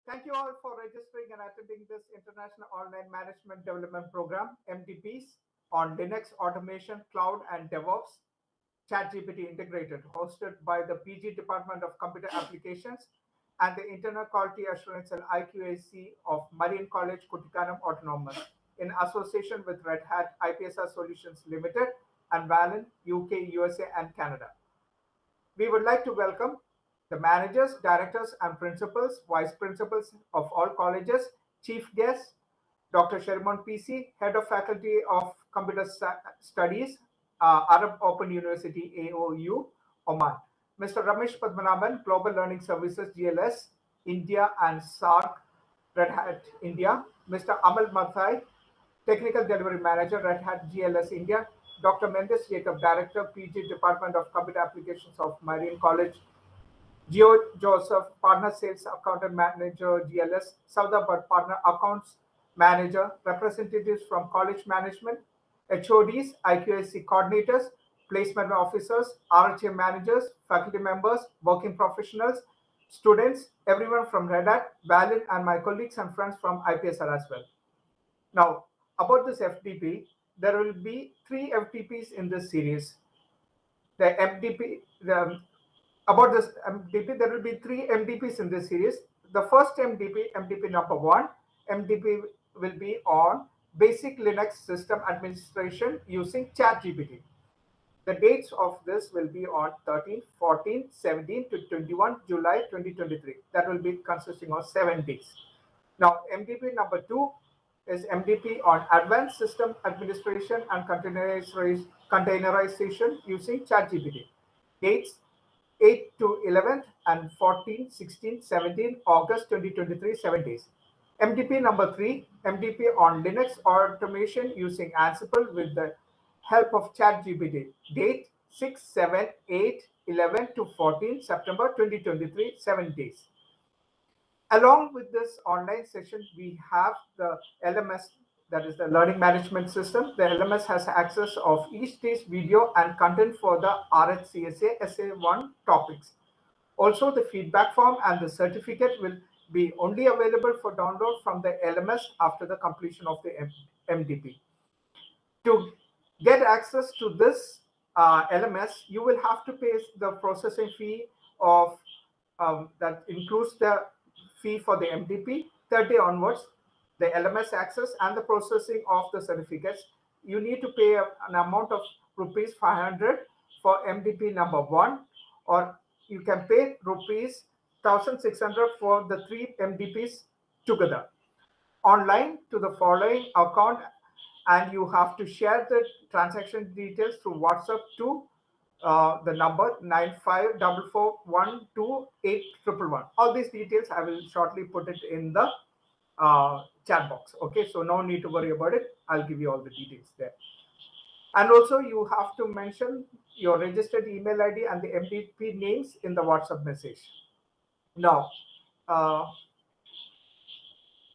Thank you all for registering and attending this International Online Management Development Program, MDPs, on Linux automation, cloud, and DevOps, ChatGPT integrated, hosted by the PG Department of Computer Applications and the Internal Quality Assurance and IQAC of Marian College Kuttikkanam Autonomous, in association with Red Hat IPSR Solutions Limited and Valin, UK, USA, and Canada. We would like to welcome the managers, directors, and principals, vice principals of all colleges, chief guests, Dr. Sherimon PC, Head of Faculty of Computer Studies, Arab Open University, AOU, Oman. Mr. Ramesh Padmanabhan, Global Learning Services, GLS, India and SARC, Red Hat, India. Mr. Amel Mathai, Technical Delivery Manager, Red Hat, GLS, India. Dr. Mendus Jacob, Director, PG Department of Computer Applications of Marian College, Joseph, Partner Sales Accountant Manager, GLS, Saudabad, Partner Accounts Manager, representatives from College Management, HODs, IQAC Coordinators, Placement Officers, RHA Managers, Faculty Members, Working Professionals, Students, everyone from Red Hat, Valin, and my colleagues and friends from IPSR as well. Now, about this FTP, there will be 3 FTPs in this series. The MDP, about this MDP, there will be 3 MDPs in this series. The first MDP, MDP number 1, MDP will be on basic Linux system administration using ChatGPT. The dates of this will be on 13, 14, 17 to 21 July 2023. That will be consisting of 7 days. Now, MDP number 2 is MDP on advanced system administration and containerization using ChatGPT. Dates 8 to 11th and 14, 16, 17 August 2023, 7 days. MDP number 3, MDP on Linux automation using Ansible with the help of ChatGPT. Date 6, 7, 8, 11 to 14 September 2023, 7 days. Along with this online session, we have the LMS, that is the Learning Management System. The LMS has access of each day's video and content for the RHCSA SA1 topics. Also, the feedback form and the certificate will be only available for download from the LMS after the completion of the MDP. To get access to this LMS, you will have to pay the processing fee of that includes the fee for the MDP, 30 onwards, the LMS access and the processing of the certificates. You need to pay an amount of rupees 500 for MDP number 1, or you can pay rupees 1,600 for the 3 MDPs together. Online to the following account, and you have to share the transaction details through WhatsApp to the number 9544128111. All these details I will shortly put it in the chat box. Okay, so no need to worry about it. I'll give you all the details there. And also you have to mention your registered email ID and the MDP names in the WhatsApp message. Now,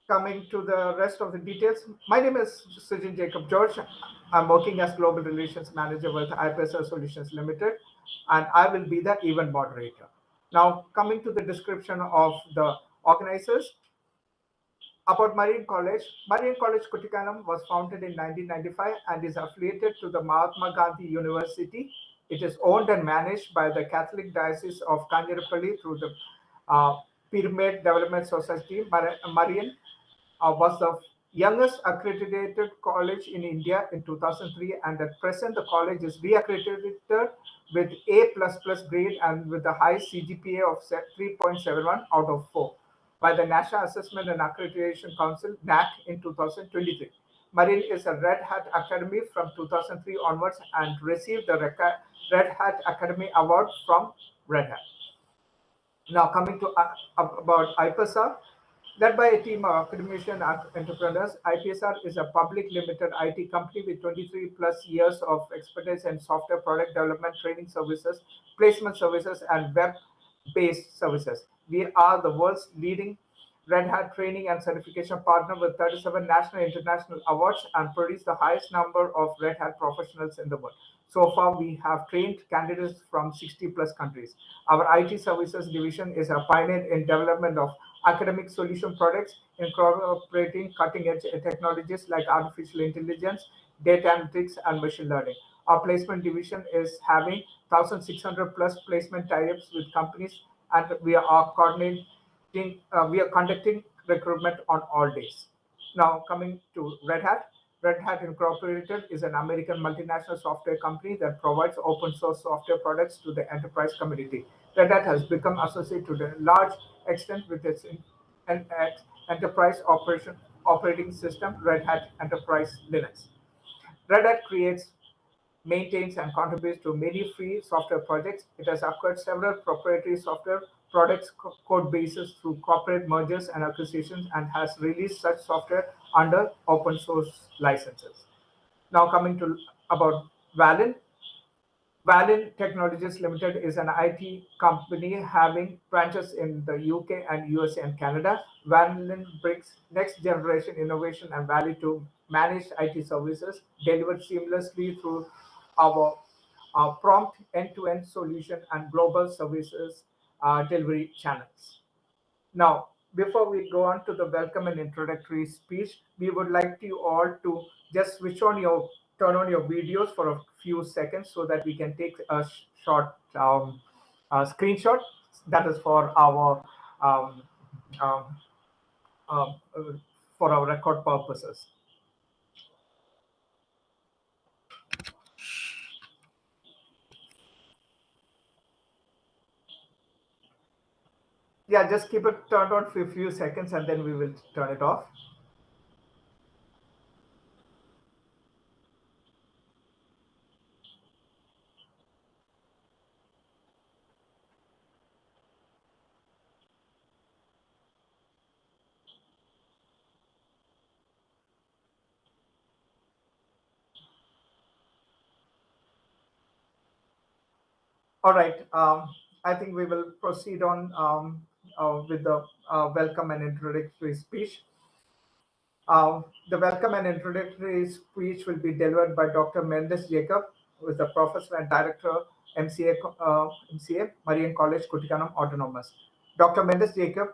coming to the rest of the details, my name is Sujin Jacob George. I'm working as Global Relations Manager with IPSR Solutions Limited, and I will be the event moderator. Now, coming to the description of the organizers. About Marian College. Marian College Kuttikkanam was founded in 1995 and is affiliated to the Mahatma Gandhi University. It is owned and managed by the Catholic Diocese of Kanjirapalli through the Pyramid Development Society. Marian was the youngest accredited college in India in 2003, and at present the college is reaccredited with A++ grade and with a high CGPA of 3.71 out of 4 by the National Assessment and Accreditation Council, NAC, in 2023. Marian is a Red Hat Academy from 2003 onwards and received the Red Hat Academy Award from Red Hat. Now coming to about IPSR. Led by a team of academician entrepreneurs, IPSR is a public limited IT company with 23 plus years of expertise in software product development, training services, placement services, and web-based services. We are the world's leading Red Hat training and certification partner with 37 national and international awards and produce the highest number of Red Hat professionals in the world. So far, we have trained candidates from 60 plus countries. Our IT services division is a pioneer in development of academic solution products, incorporating cutting-edge technologies like artificial intelligence, data analytics, and machine learning. Our placement division is having 1,600 plus placement tie-ups with companies, and we are conducting recruitment on all days. Now, coming to Red Hat. Red Hat Incorporated is an American multinational software company that provides open source software products to the enterprise community. Red Hat has become associated to a large extent with its enterprise operating system, Red Hat Enterprise Linux. Red Hat creates, maintains, and contributes to many free software projects. It has acquired several proprietary software products code bases through corporate mergers and acquisitions and has released such software under open source licenses. Now coming to about Valin. Valin Technologies Limited is an IT company having branches in the UK and USA and Canada. Valin brings next generation innovation and value to managed IT services delivered seamlessly through our prompt end-to-end solution and global services delivery channels. Now, before we go on to the welcome and introductory speech, we would like you all to just turn on your videos for a few seconds so that we can take a short screenshot. That is um, um, uh, for our record purposes. Yeah, just keep it turned on for a few seconds and then we will turn it off. All right. I think we will proceed on with the welcome and introductory speech. The welcome and introductory speech will be delivered by Dr. Mendus Jacob, who is the professor and director, MCA, Marian College Kuttikkanam Autonomous. Dr. Mendus Jacob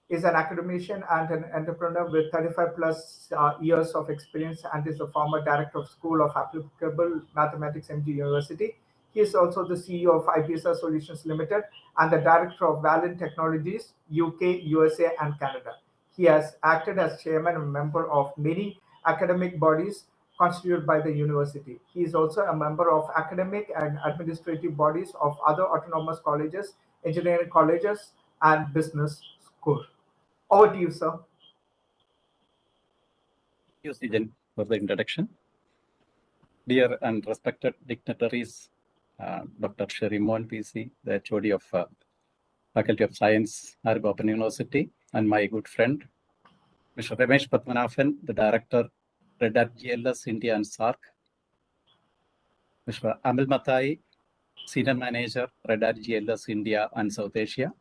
is an academician and an entrepreneur with 35 plus years of experience and is the former director of School of Applicable Mathematics, MG University. He is also the CEO of ipsr Solutions Limited and the director of Valin Technologies, UK, USA, and Canada. He has acted as chairman and member of many academic bodies constituted by the university. He is also a member of academic and administrative bodies of other autonomous colleges, engineering colleges, and business schools. Over to you, sir. Thank you, Sijan, for the introduction. Dear and respected dignitaries, Dr. Sherimon, PC, the HOD of Faculty of Science, 𝐼RB Open University, and my good friend, Mr. Ramesh Padmanabhan, the Director, Red Hat GLS India and SARC, Mr. Amel Mathai, Senior Manager, Red Hat GLS India and South Asia,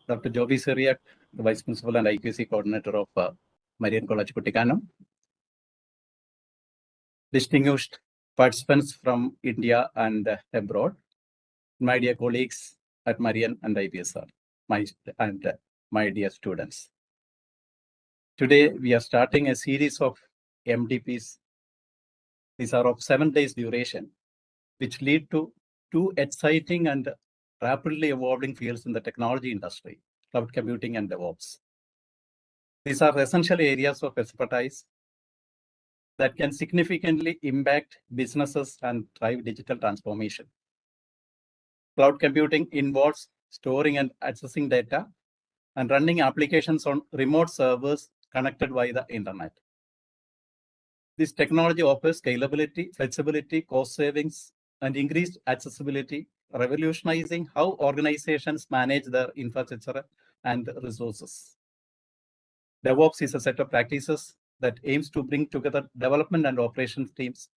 Dr. Joby Cyriac, the Vice Principal and IQAC Coordinator of Marian College Kuttikkanam, distinguished participants from India and abroad, my dear colleagues at Marian and ipsr, my dear students. Today, we are starting a series of MDPs. These are of 7 days duration, which lead to two exciting and rapidly evolving fields in the technology industry, cloud computing and DevOps. These are essential areas of expertise that can significantly impact businesses and drive digital transformation. Cloud computing involves storing and accessing data and running applications on remote servers connected via the internet. This technology offers scalability, flexibility, cost savings, and increased accessibility, revolutionizing how organizations manage their infrastructure and resources. DevOps is a set of practices that aims to bring together development and operations teams,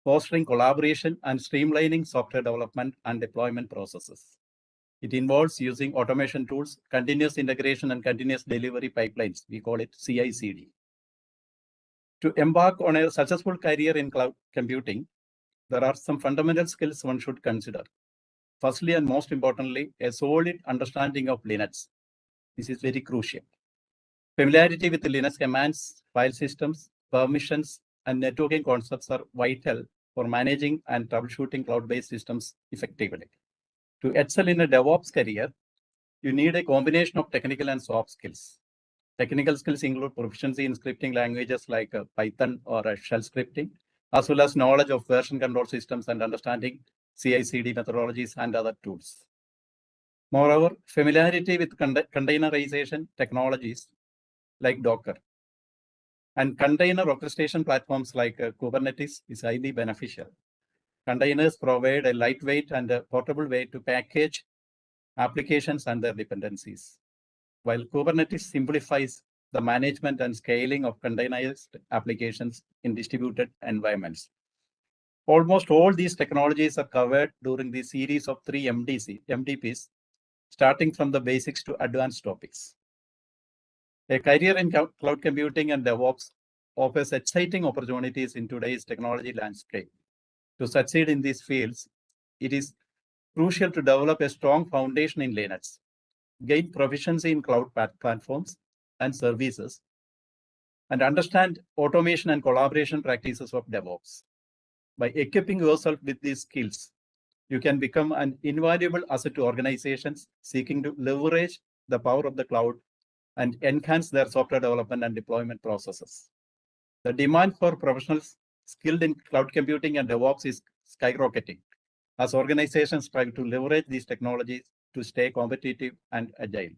fostering collaboration and streamlining software development and deployment processes. It involves using automation tools, continuous integration, and continuous delivery pipelines. We call it CI/CD. To embark on a successful career in cloud computing, there are some fundamental skills one should consider. Firstly and most importantly, a solid understanding of Linux. This is very crucial. Familiarity with Linux commands, file systems, permissions, and networking concepts are vital for managing and troubleshooting cloud-based systems effectively. To excel in a DevOps career, you need a combination of technical and soft skills. Technical skills include proficiency in scripting languages like Python or shell scripting, as well as knowledge of version control systems and understanding CI/CD methodologies and other tools. Moreover, familiarity with containerization technologies like Docker and container orchestration platforms like Kubernetes is highly beneficial. Containers provide a lightweight and a portable way to package applications and their dependencies, while Kubernetes simplifies the management and scaling of containerized applications in distributed environments. Almost all these technologies are covered during the series of 3 MDPs, starting from the basics to advanced topics. A career in cloud computing and DevOps offers exciting opportunities in today's technology landscape. To succeed in these fields, it is crucial to develop a strong foundation in Linux, gain proficiency in cloud platforms and services, and understand automation and collaboration practices of DevOps. By equipping yourself with these skills, you can become an invaluable asset to organizations seeking to leverage the power of the cloud and enhance their software development and deployment processes. The demand for professionals skilled in cloud computing and DevOps is skyrocketing as organizations try to leverage these technologies to stay competitive and agile.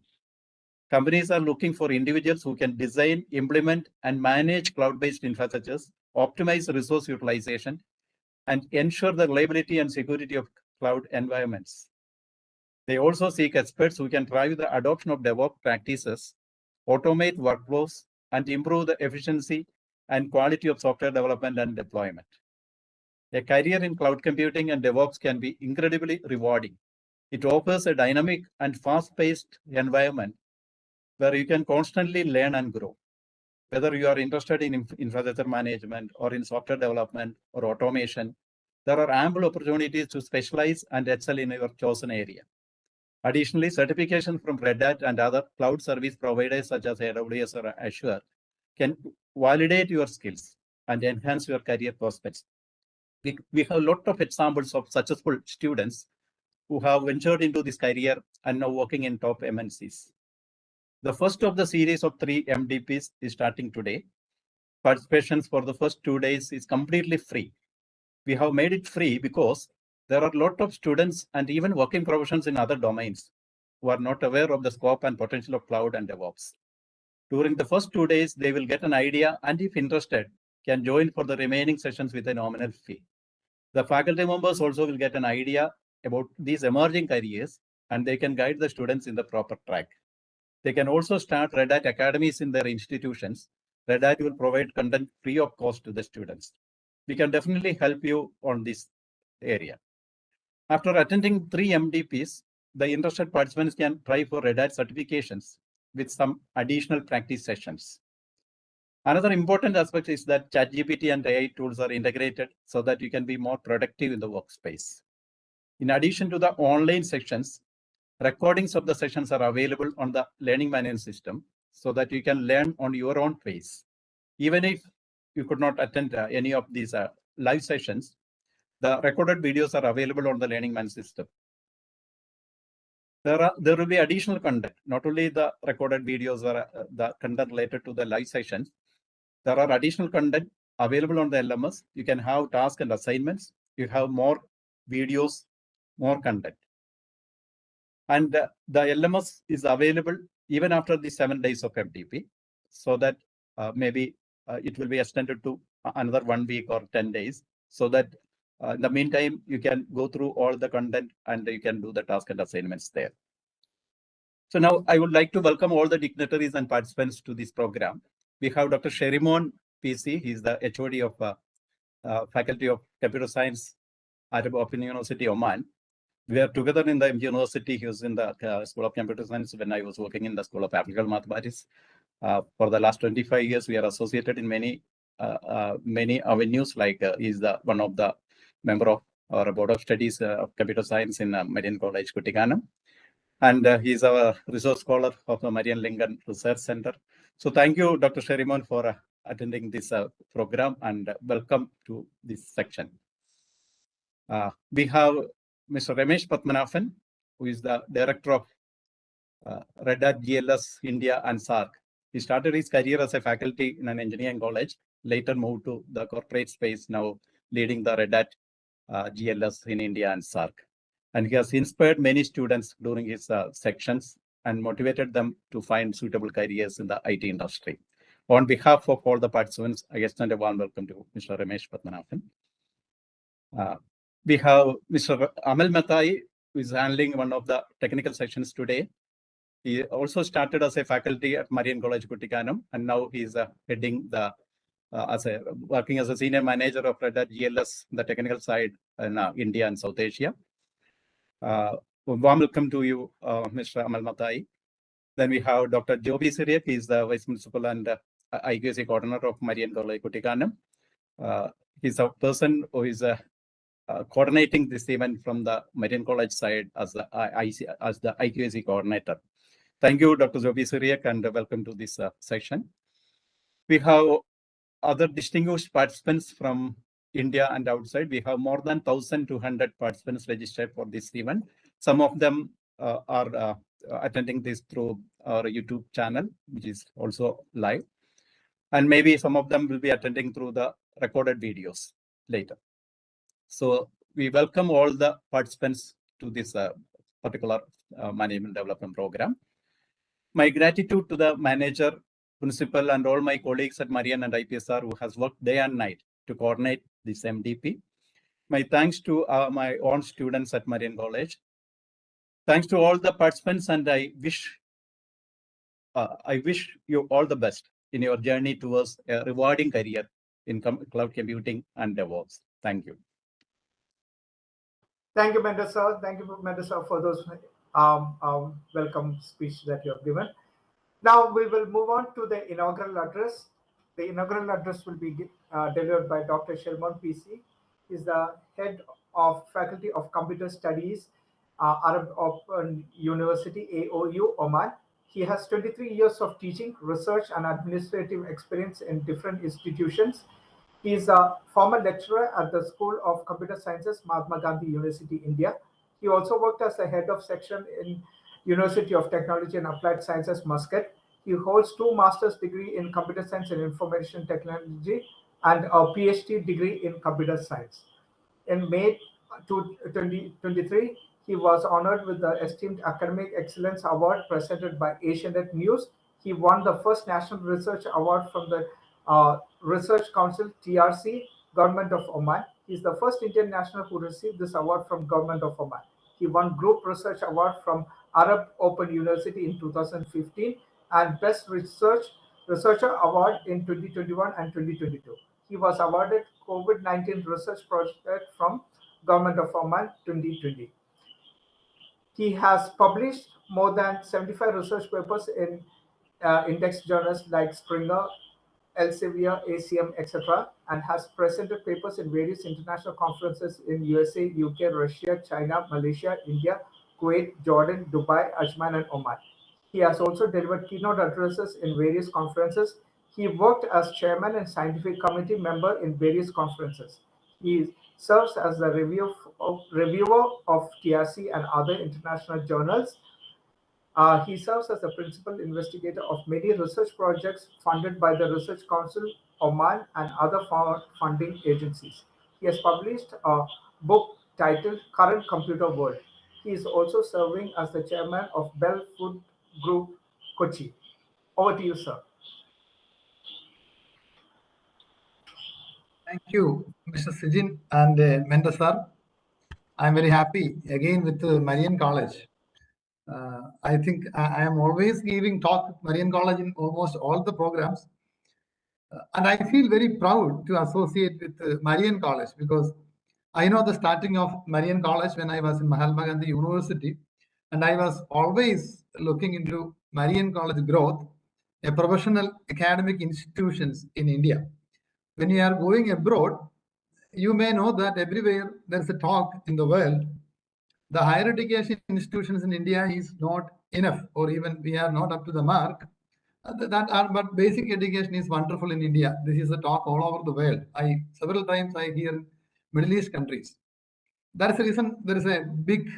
Companies are looking for individuals who can design, implement, and manage cloud-based infrastructures, optimize resource utilization, and ensure the reliability and security of cloud environments. They also seek experts who can drive the adoption of DevOps practices, automate workflows, and improve the efficiency and quality of software development and deployment. A career in cloud computing and DevOps can be incredibly rewarding. It offers a dynamic and fast-paced environment where you can constantly learn and grow. Whether you are interested in infrastructure management or in software development or automation, there are ample opportunities to specialize and excel in your chosen area. Additionally, certification from Red Hat and other cloud service providers such as AWS or Azure can validate your skills and enhance your career prospects. We have a lot of examples of successful students who have ventured into this career and now working in top MNCs. The first of the series of 3 MDPs is starting today. Participation for the first 2 days is completely free. We have made it free because there are a lot of students and even working professionals in other domains who are not aware of the scope and potential of cloud and DevOps. During the first 2 days, they will get an idea and if interested, can join for the remaining sessions with a nominal fee. The faculty members also will get an idea about these emerging careers and they can guide the students in the proper track. They can also start Red Hat academies in their institutions. Red Hat will provide content free of cost to the students. We can definitely help you on this area. After attending 3 MDPs, the interested participants can try for Red Hat certifications with some additional practice sessions. Another important aspect is that ChatGPT and AI tools are integrated so that you can be more productive in the workspace. In addition to the online sessions, recordings of the sessions are available on the learning management system so that you can learn on your own pace. Even if you could not attend any of these live sessions, the recorded videos are available on the learning management system. There will be additional content, not only the recorded videos or the content related to the live sessions. There are additional content available on the LMS. You can have tasks and assignments. You have more videos, more content. And the LMS is available even after the 7 days of MDP, so that maybe it will be extended to another 1 week or 10 days, so that in the meantime, you can go through all the content and you can do the task and assignments there. So now I would like to welcome all the dignitaries and participants to this program. We have Dr. Sherimon, PC. He's the HOD of Faculty of Computer Science at Open University, Oman. We are together in the university. He was in the School of Computer Science when I was working in the School of Applied Mathematics. For the last 25 years, we are associated in many avenues. Like he's one of the member of our Board of Studies of Computer Science in Marian College Kuttikkanam. And he's our resource scholar of the Marian Lincoln Research Center. So thank you, Dr. Sherimon, for attending this program, and welcome to this section. We have Mr. Ramesh Padmanabhan, who is the Director of Red Hat GLS India and SARC. He started his career as a faculty in an engineering college, later moved to the corporate space, now leading the Red Hat GLS in India and SARC. And he has inspired many students during his sections and motivated them to find suitable careers in the IT industry. On behalf of all the participants, I extend a warm welcome to Mr. Ramesh Padmanabhan. We have Mr. Amel Mathai, who is handling one of the technical sections today. He also started as a faculty at Marian College Kuttikkanam, and now he is heading the working as a senior manager of Red Hat GLS, the technical side in India and South Asia. Warm welcome to you, Mr. Amel Mathai. Then we have Dr. Joby Cyriac. He is the Vice Principal and IQAC Coordinator of Marian College Kuttikkanam. He's a person who is coordinating this event from the Marian College side as the IQAC Coordinator. Thank you, Dr. Joby Sherimon, and welcome to this session. We have other distinguished participants from India and outside. We have more than 1,200 participants registered for this event. Some of them are attending this through our YouTube channel, which is also live. And maybe some of them will be attending through the recorded videos later. So we welcome all the participants to this particular management development program. My gratitude to the manager, principal, and all my colleagues at Marian and IPSR who has worked day and night to coordinate this MDP. My thanks to my own students at Marian College. Thanks to all the participants, and I wish you all the best in your journey towards a rewarding career in cloud computing and DevOps. Thank you. Thank you, Mendus sir. Thank you, Mendus sir, for those welcome speech that you have given. Now we will move on to the inaugural address. The inaugural address will be delivered by Dr. Sherimon PC. He is the head of Faculty of Computer Studies, Arab Open University, AOU, Oman. He has 23 years of teaching, research, and administrative experience in different institutions. He is a former lecturer at the School of Computer Sciences, Mahatma Gandhi University, India. He also worked as the head of section in University of Technology and Applied Sciences, Muscat. He holds 2 master's degree in computer science and information technology and a PhD degree in computer science. In May 2023, he was honored with the esteemed Academic Excellence Award presented by Asianet News. He won the first National Research Award from the Research Council, TRC, Government of Oman. He is the first Indian national who received this award from Government of Oman. He won Group Research Award from Arab Open University in 2015 and Best Researcher Award in 2021 and 2022. He was awarded COVID-19 Research Project from Government of Oman 2020. He has published more than 75 research papers in index journals like Springer, Elsevier, ACM, etc., and has presented papers in various international conferences in USA, UK, Russia, China, Malaysia, India, Kuwait, Jordan, Dubai, Ajman, and Oman. He has also delivered keynote addresses in various conferences. He worked as chairman and scientific committee member in various conferences. He serves as the reviewer of TRC and other international journals. He serves as the principal investigator of many research projects funded by the Research Council, Oman, and other funding agencies. He has published a book titled Current Computer World. He is also serving as the chairman of Bell Food Group, Kochi. Over to you, sir. Thank you, Mr. Sijin and Mendus sir. I'm very happy again with Marian College. I think I am always giving talk at Marian College in almost all the programs. And I feel very proud to associate with Marian College because I know the starting of Marian College when I was in Mahatma Gandhi University, and I was always looking into Marian College growth, a professional academic institutions in India. When you are going abroad, you may know that everywhere there's a talk in the world, the higher education institutions in India is not enough, or even we are not up to the mark. But basic education is wonderful in India. This is a talk all over the world. Several times I hear Middle East countries. That's the reason there is a big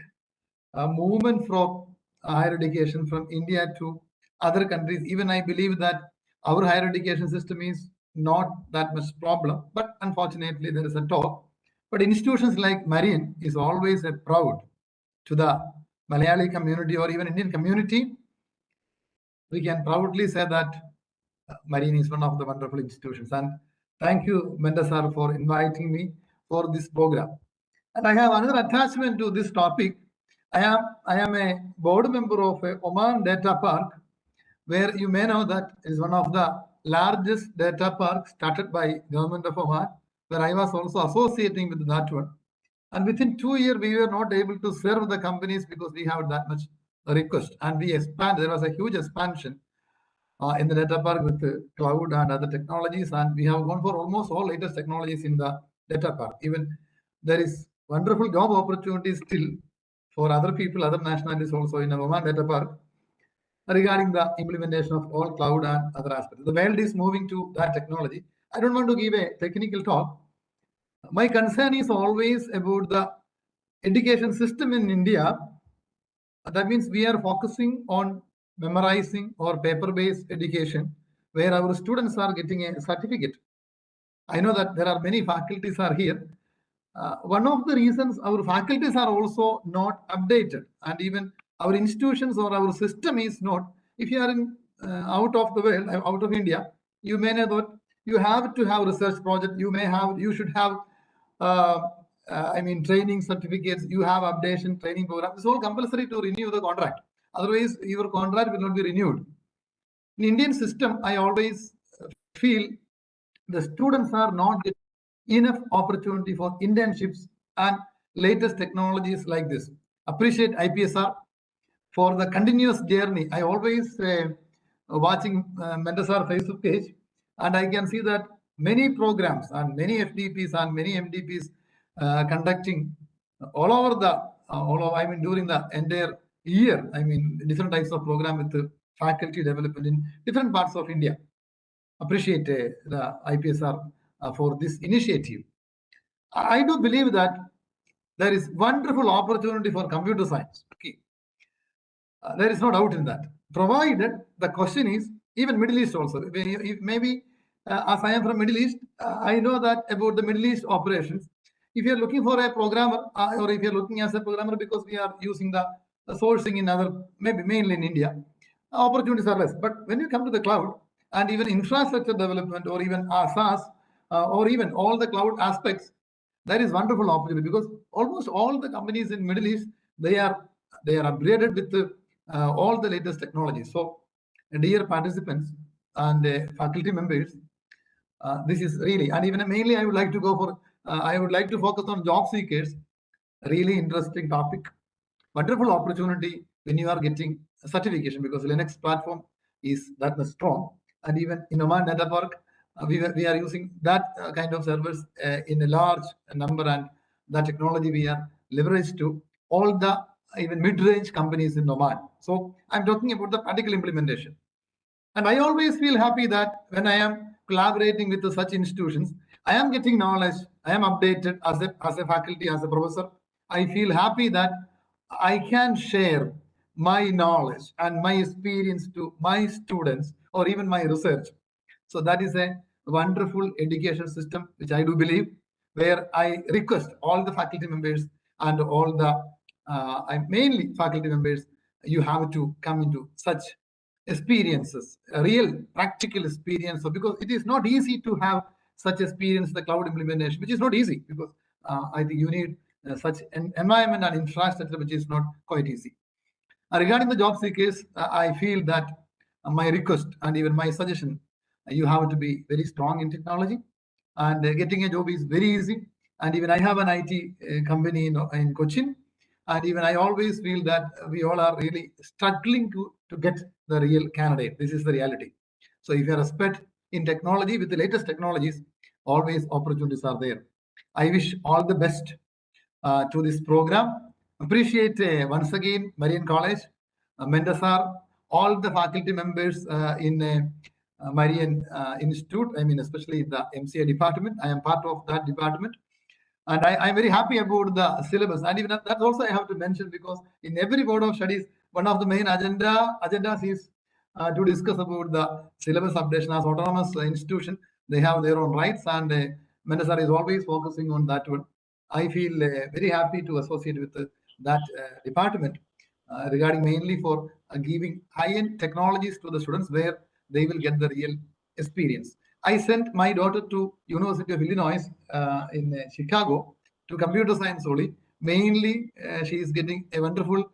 movement from higher education from India to other countries. Even I believe that our higher education system is not that much problem, but unfortunately there is a talk. But institutions like Marian is always a proud to the Malayali community or even Indian community. We can proudly say that Marian is one of the wonderful institutions. And thank you, Mendus sir, for inviting me for this program. And I have another attachment to this topic. I am a board member of a Oman Data Park, where you may know that is one of the largest data parks started by government of Oman, where I was also associating with that one. And within 2 years, we were not able to serve the companies because we have that much request. And we expanded. There was a huge expansion in the data park with the cloud and other technologies. And we have gone for almost all latest technologies in the data park. Even there is wonderful job opportunities still for other people, other nationalities also in the Oman data park regarding the implementation of all cloud and other aspects. The world is moving to that technology. I don't want to give a technical talk. My concern is always about the education system in India. That means we are focusing on memorizing or paper-based education, where our students are getting a certificate. I know that there are many faculties are here. One of the reasons our faculties are also not updated, and even our institutions or our system is not. If you are in out of the world, out of India, you may know that you have to have research project. You should have training certificates. You have updation training program. It's all compulsory to renew the contract. Otherwise, your contract will not be renewed. In Indian system, I always feel the students are not getting enough opportunity for internships and latest technologies like this. Appreciate IPSR for the continuous journey. I always watching Mendus Facebook page, and I can see that many programs and many FDPs and many MDPs conducting all over during the entire year. Different types of program with the faculty development in different parts of India. Appreciate the IPSR for this initiative. I do believe that there is wonderful opportunity for computer science. Okay. There is no doubt in that. Provided the question is, even Middle East also. Maybe as I am from Middle East, I know that about the Middle East operations. If you are looking for a programmer, or if you are looking as a programmer, because we are using the sourcing in other, maybe mainly in India, opportunities are less. But when you come to the cloud and even infrastructure development, or even SaaS, or even all the cloud aspects, there is wonderful opportunity, because almost all the companies in Middle East, they are upgraded with all the latest technologies. So, dear participants and faculty members, this is really, and even mainly I would like to go for, I would like to focus on job seekers. Really interesting topic. Wonderful opportunity when you are getting a certification, because Linux platform is that much strong. And even in Oman Data Park, we are using that kind of servers in a large number, and that technology we are leveraged to all the even mid-range companies in Oman. So I'm talking about the practical implementation. And I always feel happy that when I am collaborating with such institutions, I am getting knowledge, I am updated as a faculty, as a professor. I feel happy that I can share my knowledge and my experience to my students or even my research. So that is a wonderful education system, which I do believe, where I request all the faculty members and all the mainly faculty members, you have to come into such experiences, a real practical experience. So because it is not easy to have such experience, the cloud implementation, which is not easy, because I think you need such an environment and infrastructure, which is not quite easy. Regarding the job seekers, I feel that my request and even my suggestion, you have to be very strong in technology, and getting a job is very easy. And even I have an IT company in Cochin, and even I always feel that we all are really struggling to get the real candidate. This is the reality. So if you are expert in technology with the latest technologies, always opportunities are there. I wish all the best to this program. Appreciate once again Marian College, Mendus sir, all the faculty members in Marian Institute. I mean, especially the MCA department. I am part of that department. And I'm very happy about the syllabus. And even that's also I have to mention, because in every board of studies, one of the main agendas is to discuss about the syllabus updation. As autonomous institution, they have their own rights, and Mendus sir is always focusing on that one. I feel very happy to associate with that department regarding mainly for giving high-end technologies to the students where they will get the real experience. I sent my daughter to University of Illinois in Chicago to computer science only. Mainly, she is getting a wonderful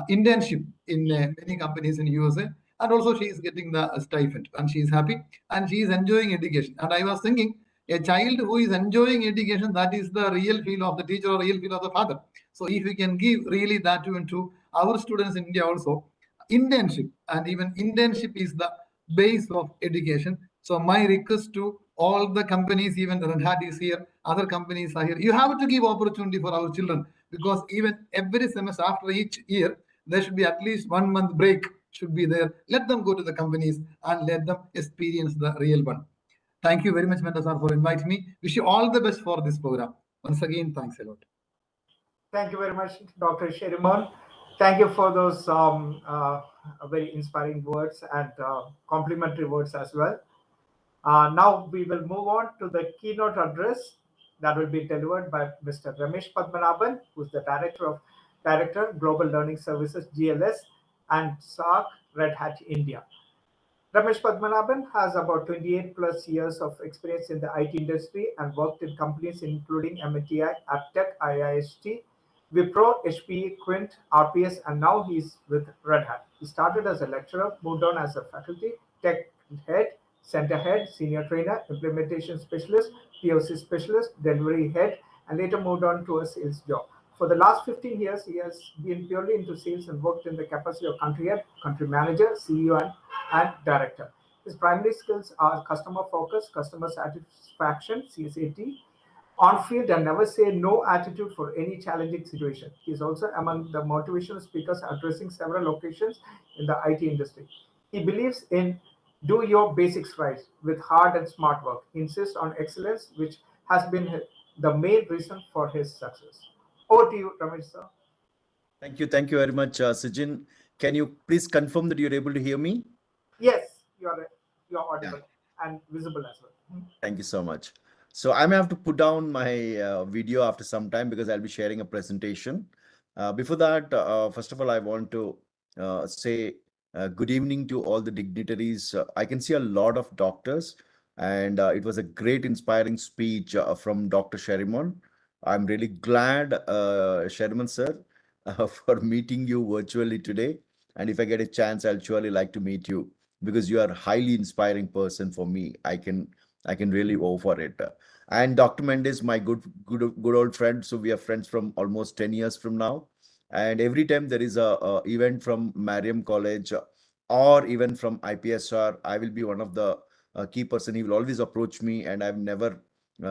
internship in many companies in USA, and also she is getting the stipend, and she is happy and she is enjoying education. And I was thinking, a child who is enjoying education, that is the real feel of the teacher or real feel of the father. So if we can give really that even to our students in India also, internship, and even internship is the base of education. So my request to all the companies, even Red Hat is here, other companies are here. You have to give opportunity for our children, because even every semester after each year, there should be at least 1 month break should be there. Let them go to the companies and let them experience the real one. Thank you very much, Mendus sir, for inviting me. Wish you all the best for this program. Once again, thanks a lot. Thank you very much, Dr. Sherimon. Thank you for those very inspiring words and complimentary words as well. Now we will move on to the keynote address that will be delivered by Mr. Ramesh Padmanabhan, who is the Director, Global Learning Services, GLS, and SARC, Red Hat India. Ramesh Padmanabhan has about 28 plus years of experience in the IT industry and worked in companies including MTI, Aptech, IIST, Wipro, HPE, Quint, RPS, and now he's with Red Hat. He started as a lecturer, moved on as a faculty, tech head, center head, senior trainer, implementation specialist, POC specialist, delivery head, and later moved on to a sales job. For the last 15 years, he has been purely into sales and worked in the capacity of country head, country manager, CEO, and director. His primary skills are customer focus, customer satisfaction, CSAT, on-field and never say no attitude for any challenging situation. He is also among the motivational speakers addressing several occasions in the IT industry. He believes in do your basics right with hard and smart work. He insists on excellence, which has been the main reason for his success. Over to you, Ramesh sir. Thank you very much, Sijin. Can you please confirm that you're able to hear me? Yes, you're audible and visible as well. Thank you so much. So I may have to put down my video after some time because I'll be sharing a presentation. Before that, first of all, I want to say good evening to all the dignitaries. I can see a lot of doctors, and it was a great inspiring speech from Dr. Sherimon. I'm really glad, Sherimon sir, for meeting you virtually today. And if I get a chance, I'll surely like to meet you because you are a highly inspiring person for me. I can really go for it. And Dr. Mendus, my good old friend. So we are friends from almost 10 years from now. And every time there is a event from Marian College or even from ipsr, I will be one of the key person. He will always approach me, and I've never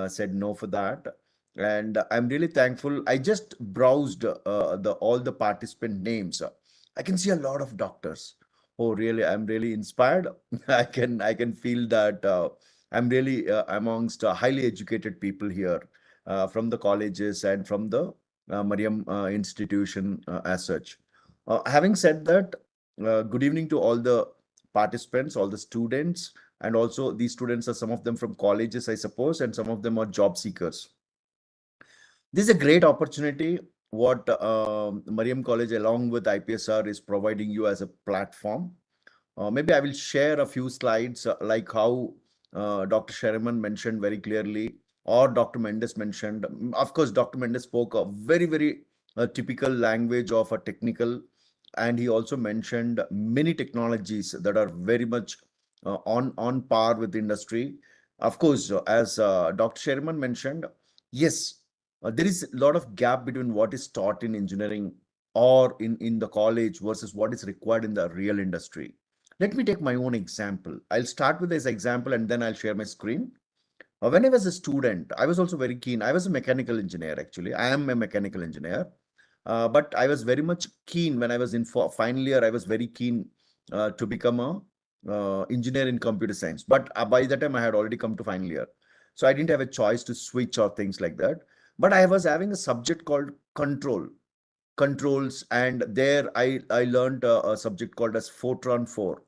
said no for that. And I'm really thankful. I just browsed all the participant names. I can see a lot of doctors. Oh, really? I'm really inspired. I can feel that I'm really amongst highly educated people here from the colleges and from the Mariam institution as such. Having said that, good evening to all the participants, all the students, and also these students are some of them from colleges, I suppose, and some of them are job seekers. This is a great opportunity what Marian College along with IPSR is providing you as a platform. Maybe I will share a few slides like how Dr. Sherimon mentioned very clearly, or Dr. Mendus mentioned. Of course, Dr. Mendus spoke a very typical language of a technical, and he also mentioned many technologies that are very much on par with the industry. Of course, as Dr. Sherimon mentioned, yes, there is a lot of gap between what is taught in engineering or in the college versus what is required in the real industry. Let me take my own example. I'll start with this example and then I'll share my screen. When I was a student, I was also very keen. I was a mechanical engineer, actually. I am a mechanical engineer. But I was very much keen when I was in final year. I was very keen to become a engineer in computer science. But by that time, I had already come to final year. So I didn't have a choice to switch or things like that. But I was having a subject called controls. And there I learned a subject called as Fortran 4.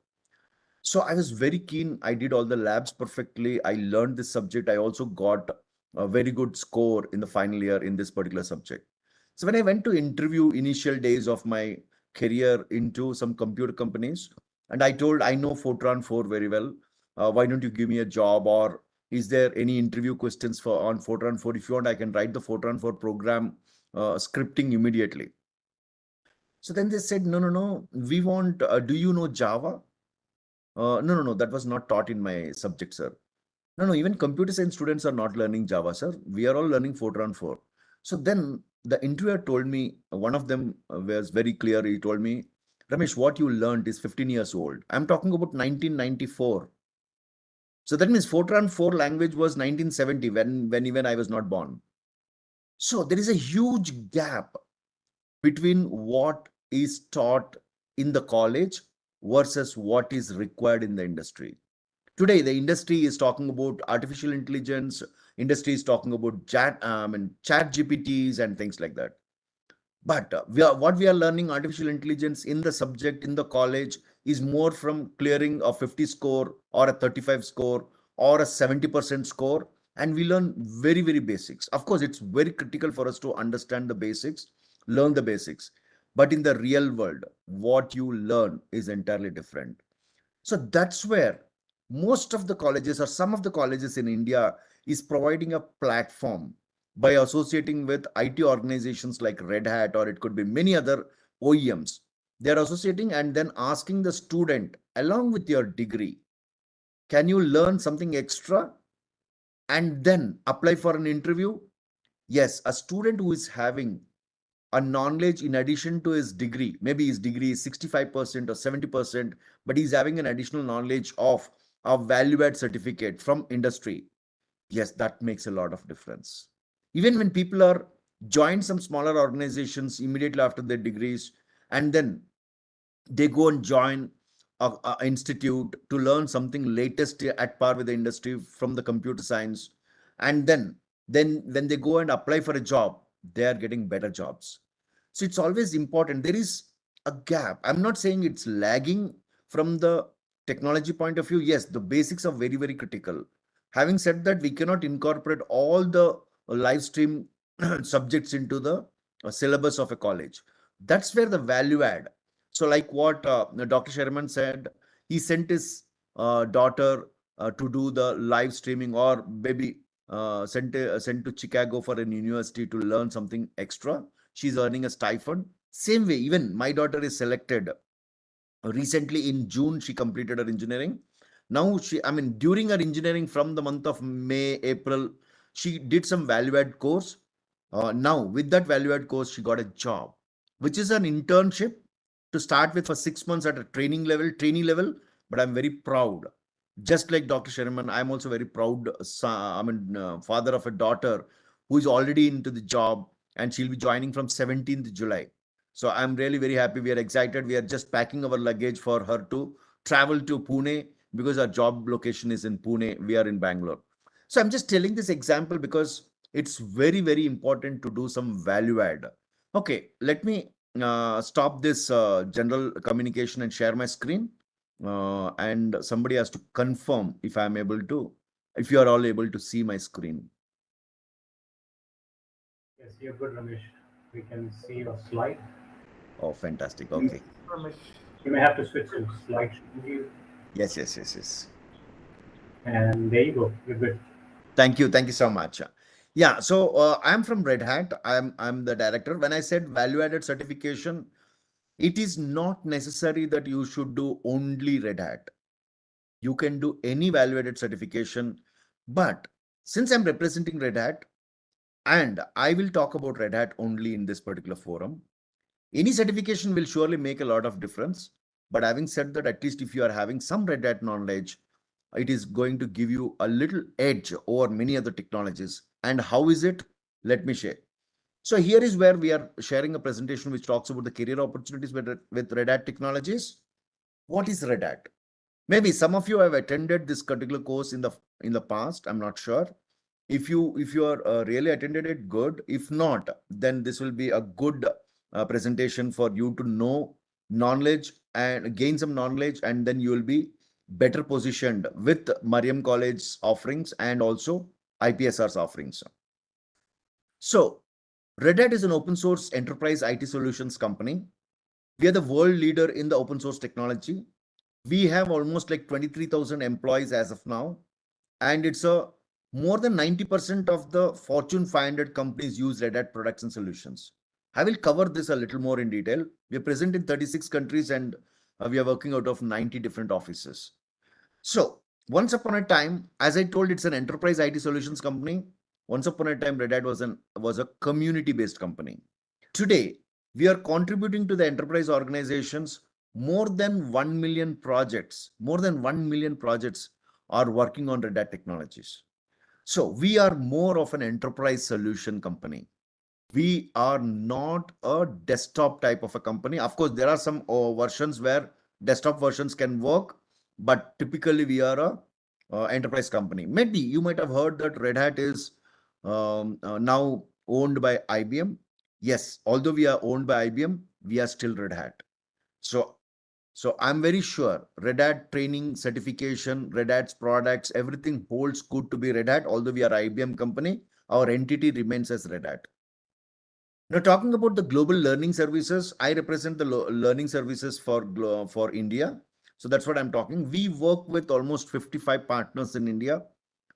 So I was very keen. I did all the labs perfectly. I learned this subject. I also got a very good score in the final year in this particular subject. So when I went to interview initial days of my career into some computer companies, and I told, I know Fortran 4 very well. Why don't you give me a job? Or is there any interview questions for on Fortran 4? If you want, I can write the Fortran 4 program scripting immediately. So then they said, no. We want, do you know Java? No. That was not taught in my subject, sir. No. Even computer science students are not learning Java, sir. We are all learning Fortran 4. So then the interviewer told me, one of them was very clear. He told me, Ramesh, what you learned is 15 years old. I'm talking about 1994. So that means Fortran 4 language was 1970 when even I was not born. So there is a huge gap between what is taught in the college versus what is required in the industry. Today, the industry is talking about artificial intelligence. Industry is talking about chat GPTs and things like that. But what we are learning artificial intelligence in the subject in the college is more from clearing a 50 score or a 35 score or a 70% score. And we learn very, very basics. Of course, it's very critical for us to understand the basics, learn the basics. But in the real world, what you learn is entirely different. So that's where most of the colleges or some of the colleges in India is providing a platform by associating with IT organizations like Red Hat, or it could be many other OEMs. They're associating and then asking the student, along with your degree, can you learn something extra and then apply for an interview? Yes, a student who is having a knowledge in addition to his degree, maybe his degree is 65% or 70%, but he's having an additional knowledge of a value-add certificate from industry. Yes, that makes a lot of difference. Even when people are joined some smaller organizations immediately after their degrees, and then they go and join a institute to learn something latest at par with the industry from the computer science, and then when they go and apply for a job, they are getting better jobs. So it's always important. There is a gap. I'm not saying it's lagging from the technology point of view. Yes, the basics are very, very critical. Having said that, we cannot incorporate all the live stream subjects into the syllabus of a college. That's where the value add. So like what Dr. Sherimon said, he sent his daughter to do the live streaming, or maybe sent to Chicago for an university to learn something extra. She's earning a stipend. Same way, even my daughter is selected. Recently in June, she completed her engineering. Now during her engineering from the month of May, April, she did some value-add course. Now with that value-add course, she got a job, which is an internship to start with for 6 months at a trainee level. But I'm very proud. Just like Dr. Sherimon, I'm also very proud father of a daughter who is already into the job, and she'll be joining from 17th July. So I'm really very happy. We are excited. We are just packing our luggage for her to travel to Pune, because our job location is in Pune. We are in Bangalore. So I'm just telling this example because it's very, very important to do some value add. Okay, let me stop this general communication and share my screen. And somebody has to confirm if if you are all able to see my screen. Yes, you're good, Ramesh. We can see your slide. Oh, fantastic. Okay. You may have to switch to slide view. Yes. And there you go. You're good. Thank you so much. Yeah, so I'm from Red Hat. I'm the director. When I said value-added certification, it is not necessary that you should do only Red Hat. You can do any value-added certification. But since I'm representing Red Hat, and I will talk about Red Hat only in this particular forum, any certification will surely make a lot of difference. But having said that, at least if you are having some Red Hat knowledge, it is going to give you a little edge over many other technologies. And how is it? Let me share. So here is where we are sharing a presentation which talks about the career opportunities with Red Hat technologies. What is Red Hat? Maybe some of you have attended this particular course in the past. I'm not sure. If you are really attended it, good. If not, then this will be a good presentation for you to know knowledge and gain some knowledge, and then you will be better positioned with Marian College's offerings and also IPSR's offerings. So Red Hat is an open source enterprise IT solutions company. We are the world leader in the open source technology. We have almost like 23,000 employees as of now, and it's a more than 90% of the Fortune 500 companies use Red Hat products and solutions. I will cover this a little more in detail. We are present in 36 countries and we are working out of 90 different offices. So once upon a time, as I told, it's an enterprise IT solutions company. Once upon a time, Red Hat was a community-based company. Today, we are contributing to the enterprise organizations. More than 1 million projects are working on Red Hat technologies. So we are more of an enterprise solution company. We are not a desktop type of a company. Of course, there are some versions where desktop versions can work, but typically we are a enterprise company. Maybe you might have heard that Red Hat is now owned by IBM. Yes, although we are owned by IBM, we are still Red Hat. So I'm very sure Red Hat training, certification, Red Hat's products, everything holds good to be Red Hat. Although we are IBM company, our entity remains as Red Hat. Now, talking about the global learning services, I represent the learning services for India. So that's what I'm talking. We work with almost 55 partners in India.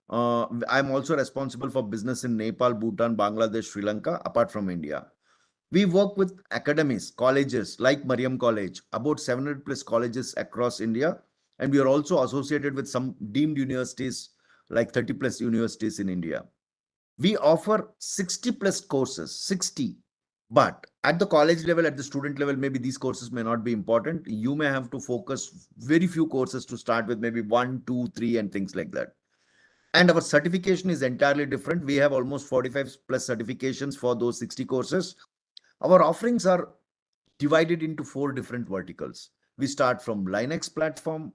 I'm also responsible for business in Nepal, Bhutan, Bangladesh, Sri Lanka, apart from India. We work with academies, colleges like Marian College, about 700 plus colleges across India. And we are also associated with some deemed universities like 30 plus universities in India. We offer 60 plus courses, 60. But at the college level, at the student level, maybe these courses may not be important. You may have to focus very few courses to start with, maybe 1, 2, 3 and things like that. And our certification is entirely different. We have almost 45 plus certifications for those 60 courses. Our offerings are divided into 4 different verticals. We start from Linux platform,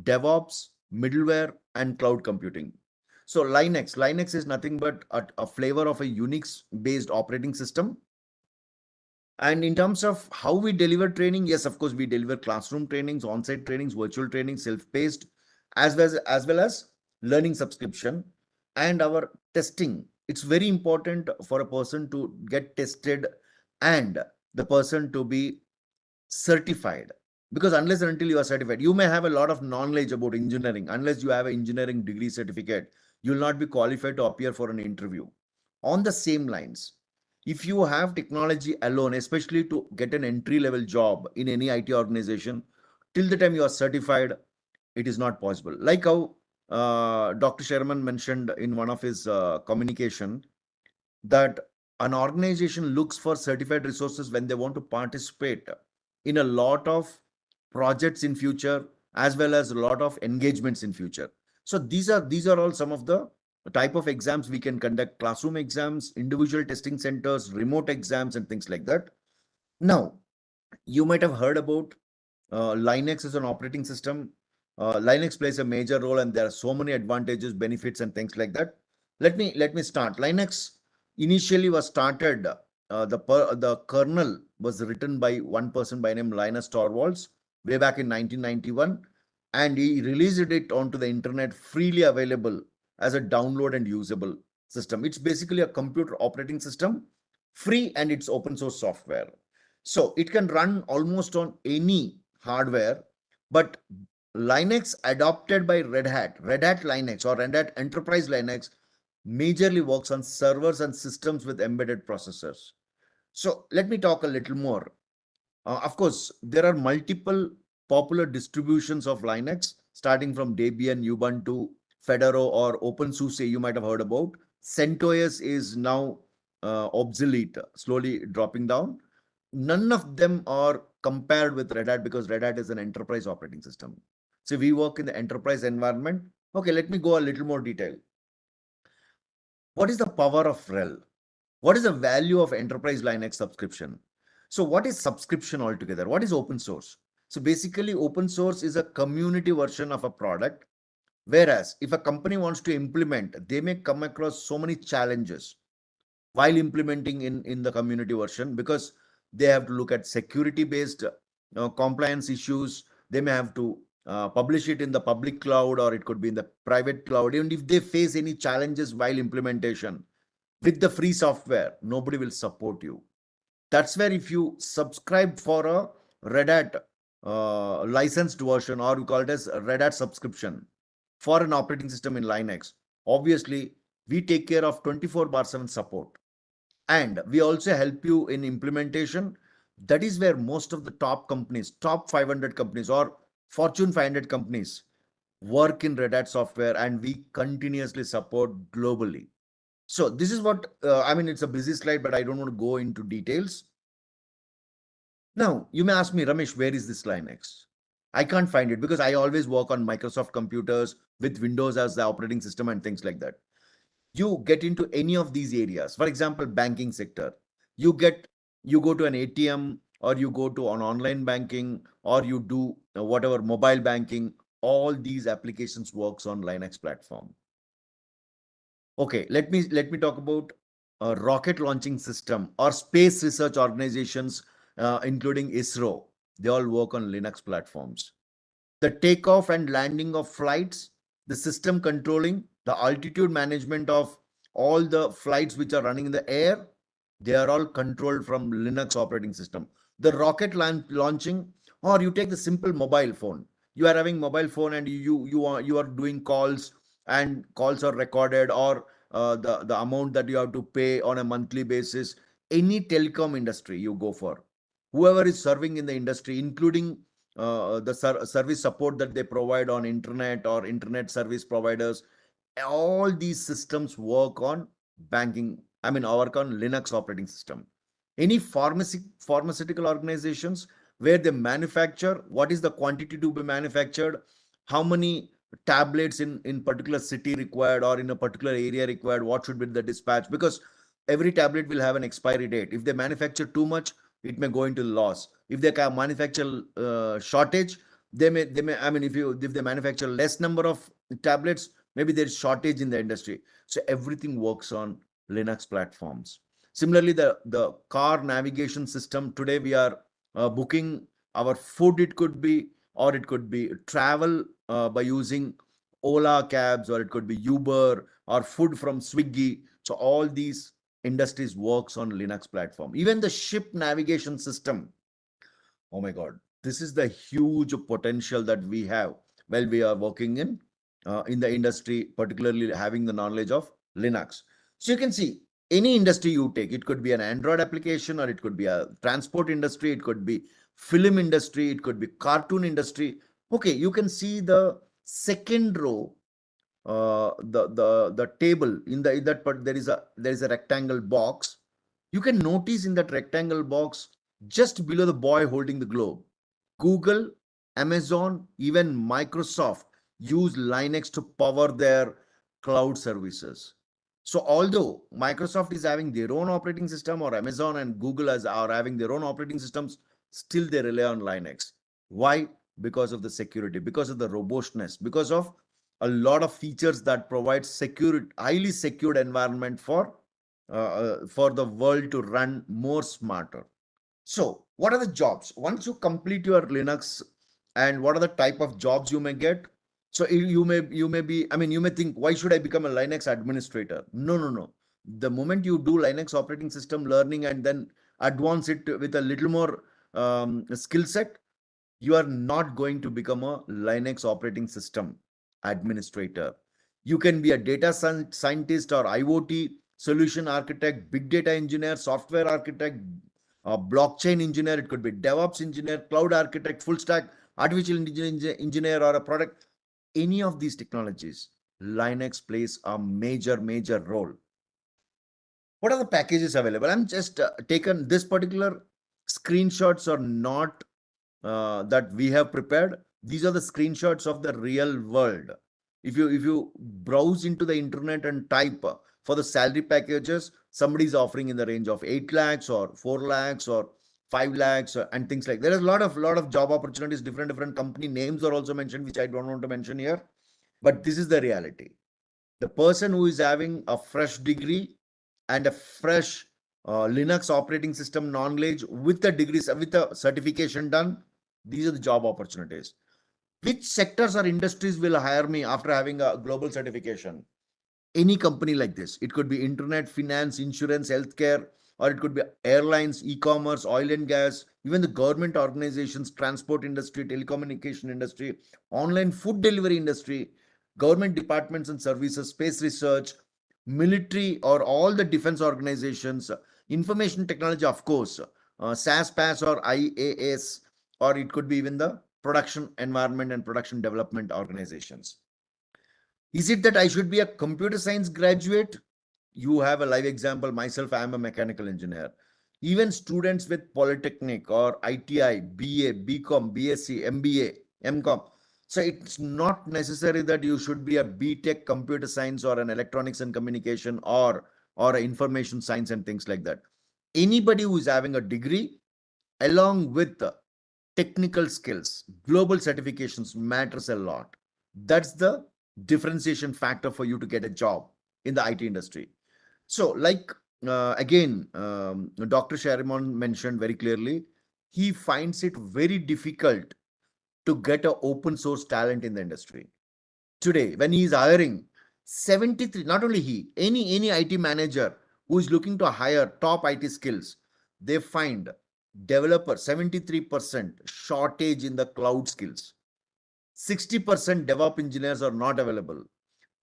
DevOps, middleware, and cloud computing. So Linux is nothing but a flavor of a Unix-based operating system. And in terms of how we deliver training, yes, of course, we deliver classroom trainings, on-site trainings, virtual training, self-paced, as well as learning subscription. And our testing, it's very important for a person to get tested and the person to be certified, because unless and until you are certified, you may have a lot of knowledge about engineering. Unless you have an engineering degree certificate, you will not be qualified to appear for an interview. On the same lines, if you have technology alone, especially to get an entry-level job in any IT organization, till the time you are certified, it is not possible. Like how Dr. Sherimon mentioned in one of his communication, that an organization looks for certified resources when they want to participate in a lot of projects in future, as well as a lot of engagements in future. So these are all some of the type of exams we can conduct: classroom exams, individual testing centers, remote exams, and things like that. Now, you might have heard about Linux as an operating system. Linux plays a major role, and there are so many advantages, benefits, and things like that. Let me start. Linux initially was started, the kernel was written by one person by name Linus Torvalds way back in 1991, and he released it onto the internet freely available as a download and usable system. It's basically a computer operating system, free, and it's open source software. So it can run almost on any hardware, but Linux adopted by Red Hat Linux or Red Hat Enterprise Linux majorly works on servers and systems with embedded processors. So let me talk a little more. Of course, there are multiple popular distributions of Linux, starting from Debian, Ubuntu, Fedora, or OpenSUSE you might have heard about. CentOS is now obsolete, slowly dropping down. None of them are compared with Red Hat because Red Hat is an enterprise operating system. So we work in the enterprise environment. Okay, let me go a little more detail. What is the power of RHEL? What is the value of enterprise Linux subscription? So what is subscription altogether? What is open source? So basically open source is a community version of a product. Whereas if a company wants to implement, they may come across so many challenges while implementing in the community version, because they have to look at security based compliance issues. They may have to publish it in the public cloud, or it could be in the private cloud. Even if they face any challenges while implementation, with the free software, nobody will support you. That's where if you subscribe for a Red Hat licensed version, or you call it as a Red Hat subscription for an operating system in Linux, obviously we take care of 24/7 support. And we also help you in implementation. That is where most of the top companies, top 500 companies or Fortune 500 companies work in Red Hat software, and we continuously support globally. So this is what, I mean, it's a busy slide, but I don't want to go into details. Now, you may ask me, Ramesh, where is this Linux? I can't find it because I always work on Microsoft computers with Windows as the operating system and things like that. You get into any of these areas, for example, banking sector, you go to an ATM, or you go to an online banking, or you do whatever mobile banking, all these applications works on Linux platform. Okay, let me talk about a rocket launching system or space research organizations, including ISRO. They all work on Linux platforms. The takeoff and landing of flights, the system controlling, the altitude management of all the flights which are running in the air, they are all controlled from Linux operating system. The rocket launching, or you take the simple mobile phone. You are having mobile phone, and you are doing calls, and calls are recorded, or the amount that you have to pay on a monthly basis. Any telecom industry you go for, whoever is serving in the industry, including the service support that they provide on internet or internet service providers, all these systems work on banking. I mean, work on Linux operating system. Any pharmaceutical organizations where they manufacture, what is the quantity to be manufactured, how many tablets in particular city required, or in a particular area required, what should be the dispatch, because every tablet will have an expiry date. If they manufacture too much, it may go into loss. If they can manufacture shortage, they may I mean, if they manufacture less number of tablets, maybe there is shortage in the industry. So everything works on Linux platforms. Similarly, the car navigation system, today we are booking our food, it could be, or it could be travel by using Ola cabs, or it could be Uber, or food from Swiggy. So all these industries works on Linux platform. Even the ship navigation system, oh my God, this is the huge potential that we have while we are working in the industry, particularly having the knowledge of Linux. So you can see any industry you take, it could be an Android application, or it could be a transport industry, it could be film industry, it could be cartoon industry. Okay, you can see the second row, the table in that part, there is a rectangle box. You can notice in that rectangle box, just below the boy holding the globe, Google, Amazon, even Microsoft use Linux to power their cloud services. So although Microsoft is having their own operating system, or Amazon and Google are having their own operating systems, still they rely on Linux. Why? Because of the security, because of the robustness, because of a lot of features that provide secure, highly secured environment for the world to run more smarter. So what are the jobs? Once you complete your Linux, and what are the type of jobs you may get? So you may be, I mean, you may think, why should I become a Linux administrator? No. The moment you do Linux operating system learning, and then advance it with a little more skill set, you are not going to become a Linux operating system administrator. You can be a data scientist, or IoT solution architect, big data engineer, software architect, a blockchain engineer, it could be DevOps engineer, cloud architect, full stack, artificial intelligence engineer, or a product. Any of these technologies, Linux plays a major role. What are the packages available? I'm just taken this particular screenshots, are not that we have prepared. These are the screenshots of the real world. If you browse into the internet and type for the salary packages, somebody is offering in the range of 8 lakhs or 4 lakhs or 5 lakhs and things like that. There is a lot of job opportunities. Different company names are also mentioned, which I don't want to mention here. But this is the reality. The person who is having a fresh degree and a fresh Linux operating system knowledge with the degrees, with the certification done, these are the job opportunities. Which sectors or industries will hire me after having a global certification? Any company like this. It could be internet, finance, insurance, healthcare, or it could be airlines, e-commerce, oil and gas, even the government organizations, transport industry, telecommunication industry, online food delivery industry, government departments and services, space research, military or all the defense organizations, information technology, of course, SAS, PAS or IAS, or it could be even the production environment and production development organizations. Is it that I should be a computer science graduate? You have a live example. Myself, I am a mechanical engineer. Even students with Polytechnic or ITI, BA, BCom, BSc, MBA, MCom. So it's not necessary that you should be a BTech computer science or an electronics and communication or information science and things like that. Anybody who is having a degree along with technical skills, global certifications matters a lot. That's the differentiation factor for you to get a job in the IT industry. So like again, Dr. Sherimon mentioned very clearly, he finds it very difficult to get an open source talent in the industry. Today, when he is hiring 73, not only he, any IT manager who is looking to hire top IT skills, they find developer 73% shortage in the cloud skills. 60% DevOps engineers are not available.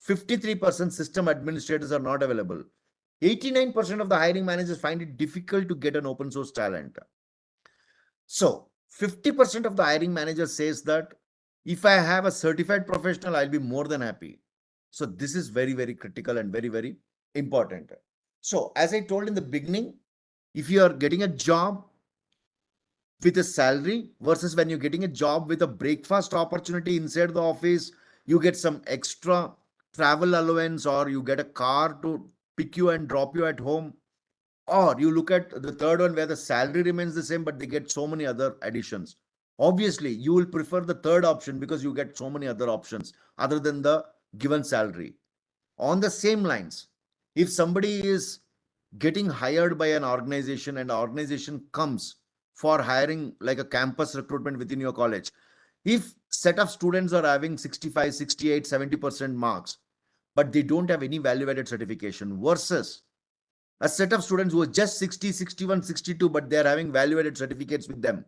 53% system administrators are not available. 89% of the hiring managers find it difficult to get an open source talent. So 50% of the hiring manager says that if I have a certified professional, I'll be more than happy. So this is very, very critical and very, very important. So as I told in the beginning, if you are getting a job with a salary versus when you're getting a job with a breakfast opportunity inside the office, you get some extra travel allowance or you get a car to pick you and drop you at home. Or you look at the third one where the salary remains the same, but they get so many other additions. Obviously, you will prefer the third option because you get so many other options other than the given salary. On the same lines, if somebody is getting hired by an organization and the organization comes for hiring like a campus recruitment within your college, if set of students are having 65, 68, 70% marks, but they don't have any value-added certification versus a set of students who are just 60, 61, 62, but they're having value-added certificates with them,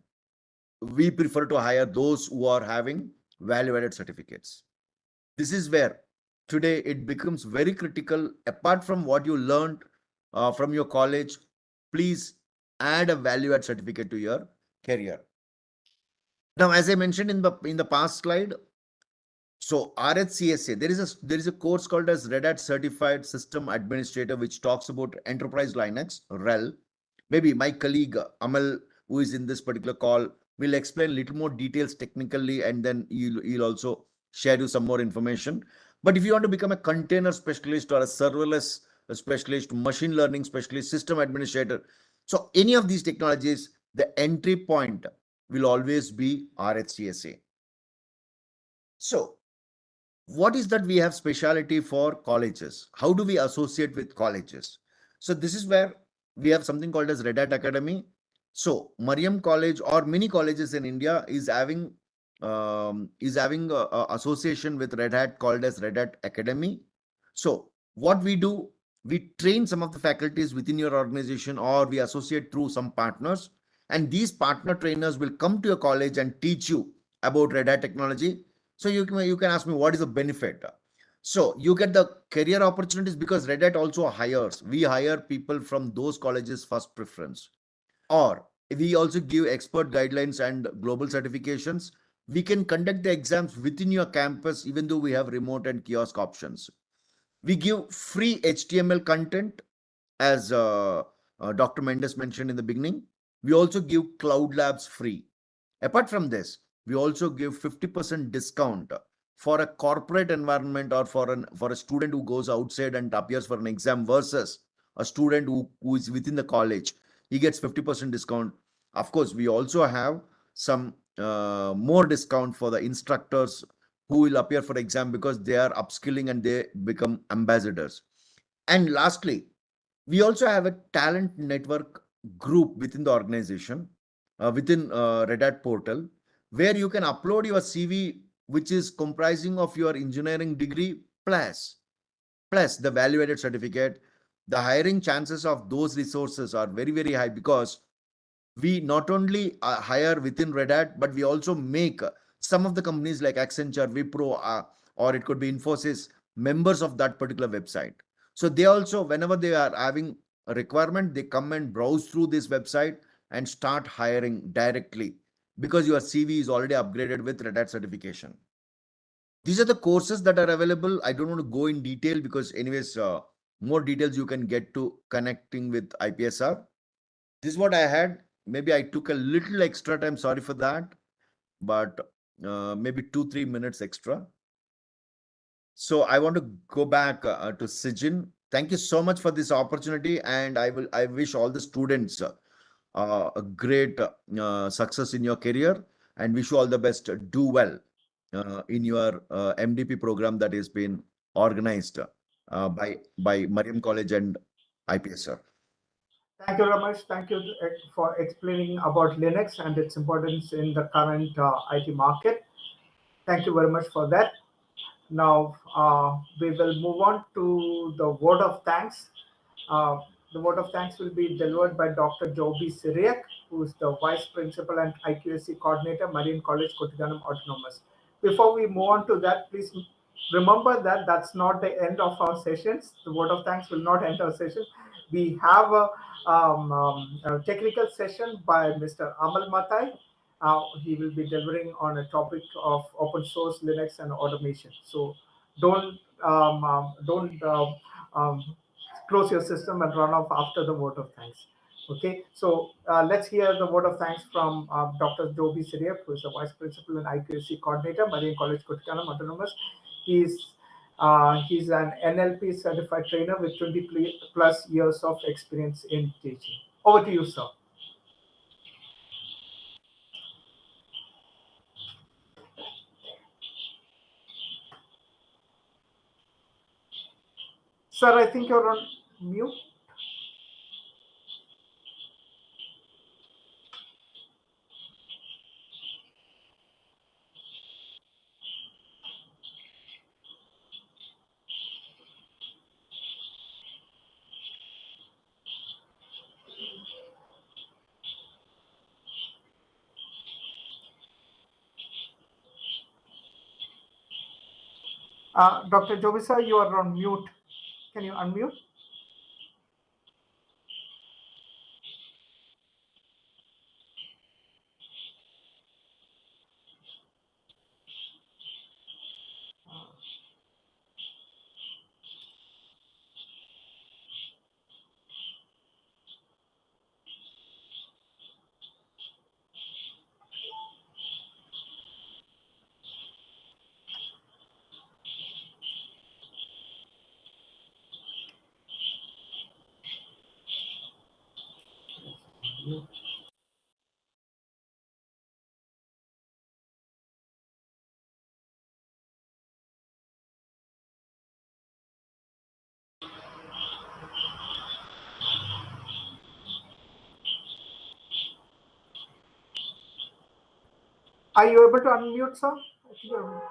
we prefer to hire those who are having value-added certificates. This is where today it becomes very critical. Apart from what you learned from your college, please add a value-add certificate to your career. Now, as I mentioned in the past slide, so 𝐼HCSA, there is a course called as Red Hat Certified System Administrator, which talks about Enterprise Linux, RHEL. Maybe my colleague Amel, who is in this particular call, will explain a little more details technically, and then he'll also share you some more information. But if you want to become a container specialist or a serverless specialist, machine learning specialist, system administrator, so any of these technologies, the entry point will always be 𝐼HCSA. So what is that we have specialty for colleges? How do we associate with colleges? So this is where we have something called as Red Hat Academy. So Marian College or many colleges in India is having a association with Red Hat called as Red Hat Academy. So what we do, we train some of the faculties within your organization, or we associate through some partners, and these partner trainers will come to your college and teach you about Red Hat technology. So you can ask me, what is the benefit? So you get the career opportunities because Red Hat also hires. We hire people from those colleges first preference. Or we also give expert guidelines and global certifications. We can conduct the exams within your campus, even though we have remote and kiosk options. We give free HTML content, as Dr. Mendus mentioned in the beginning. We also give cloud labs free. Apart from this, we also give 50% discount for a corporate environment or for a student who goes outside and appears for an exam versus a student who is within the college. He gets 50% discount. Of course, we also have some more discount for the instructors who will appear for exam because they are upskilling and they become ambassadors. And lastly, we also have a talent network group within the organization, within Red Hat portal, where you can upload your CV, which is comprising of your engineering degree plus the value-added certificate. The hiring chances of those resources are very, very high because we not only hire within Red Hat, but we also make some of the companies like Accenture, Wipro, or it could be Infosys, members of that particular website. So they also, whenever they are having a requirement, they come and browse through this website and start hiring directly because your CV is already upgraded with Red Hat certification. These are the courses that are available. I don't want to go in detail because anyways, more details you can get to connecting with IPSR. This is what I had. Maybe I took a little extra time. Sorry for that, but maybe 2-3 minutes extra. So I want to go back to Sijin. Thank you so much for this opportunity, and I wish all the students a great success in your career, and wish you all the best. Do well in your MDP program that has been organized by Marian College and IPSR. Thank you, Ramesh. Thank you for explaining about Linux and its importance in the current IT market. Thank you very much for that. Now, we will move on to the word of thanks. The word of thanks will be delivered by Dr. Joby Cyriac, who is the Vice Principal and IQAC Coordinator, Marian College Kuttikkanam Autonomous. Before we move on to that, please remember that that's not the end of our sessions. The word of thanks will not end our session. We have a technical session by Mr. Amel Mathai. He will be delivering on a topic of open source Linux and automation. So don't close your system and run off after the word of thanks. Okay, so let's hear the word of thanks from Dr. Joby Cyriac, who is the Vice Principal and IQAC Coordinator, Marian College Kuttikkanam Autonomous. He's an NLP certified trainer with 20 plus years of experience in teaching. Over to you, sir. Sir, I think you're on mute. Dr. Joby, sir, you are on mute. Can you unmute? Are you able to unmute, sir? I think you're...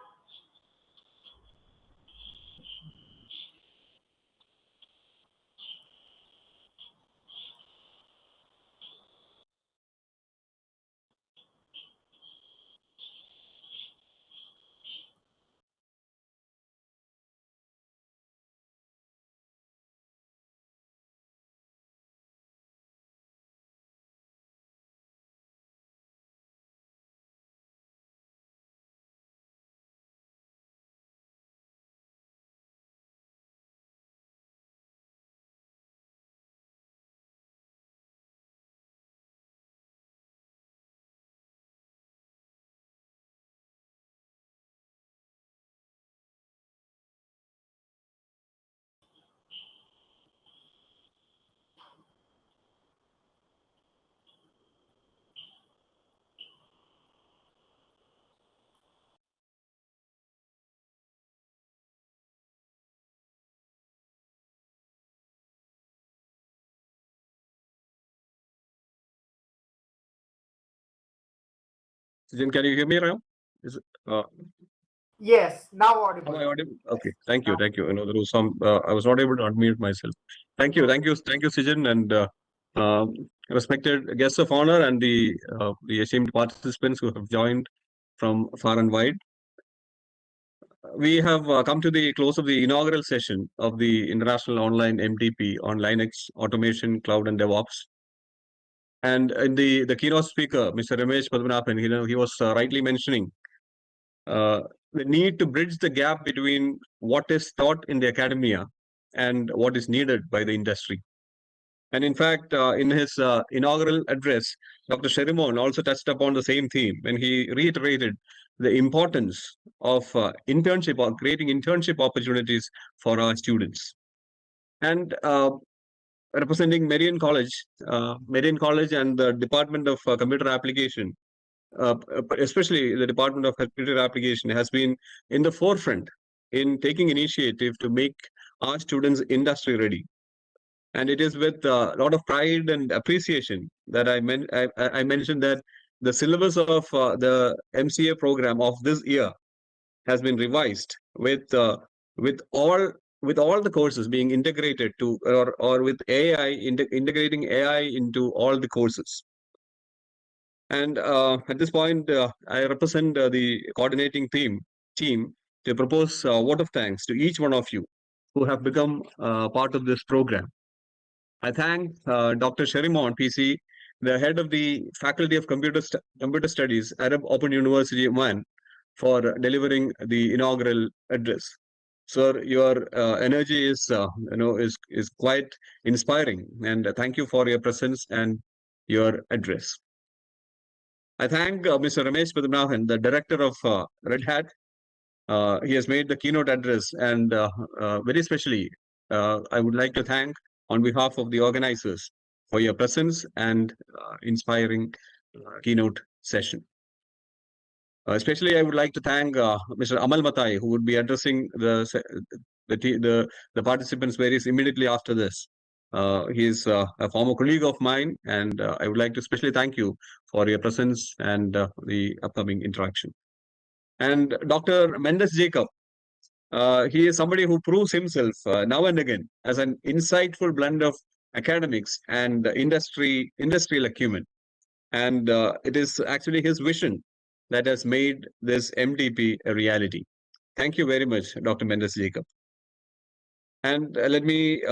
Sijin, can you hear me now? Is it, Yes, now am I audible. audible? Okay, Yes, thank you, now. thank you. There was some, I was not able to unmute myself. Thank you, Sijin, and respected guests of honor and the esteemed participants who have joined from far and wide. We have come to the close of the inaugural session of the International Online MDP on Linux, Automation, Cloud, and DevOps. And in the keynote speaker, Mr. Ramesh Padmanabhan, he was rightly mentioning the need to bridge the gap between what is taught in the academia and what is needed by the industry. And in fact, in his inaugural address, Dr. Sherimon also touched upon the same theme when he reiterated the importance of internship or creating internship opportunities for our students. And representing Marian College and the Department of Computer Application, especially the Department of Computer Application, has been in the forefront in taking initiative to make our students industry ready. And it is with a lot of pride and appreciation that I mentioned that the syllabus of the MCA program of this year has been revised with all the courses being integrated to or with AI integrating AI into all the courses. And at this point, I represent the coordinating team to propose a vote of thanks to each one of you who have become part of this program. I thank Dr. Sherimon, PC, the head of the Faculty of Computer Studies, Arab Open University, Oman, for delivering the inaugural address. Sir, your energy is quite inspiring, and thank you for your presence and your address. I thank Mr. Ramesh Padmanabhan, the director of Red Hat. He has made the keynote address, and very especially, I would like to thank on behalf of the organizers for your presence and inspiring keynote session. Especially, I would like to thank Mr. Amel Mathai, who would be addressing the participants very immediately after this. He is a former colleague of mine, and I would like to especially thank you for your presence and the upcoming interaction. And Dr. Mendus Jacob, he is somebody who proves himself now and again as an insightful blend of academics and industrial acumen. And it is actually his vision that has made this MDP a reality. Thank you very much, Dr. Mendus Jacob. And let me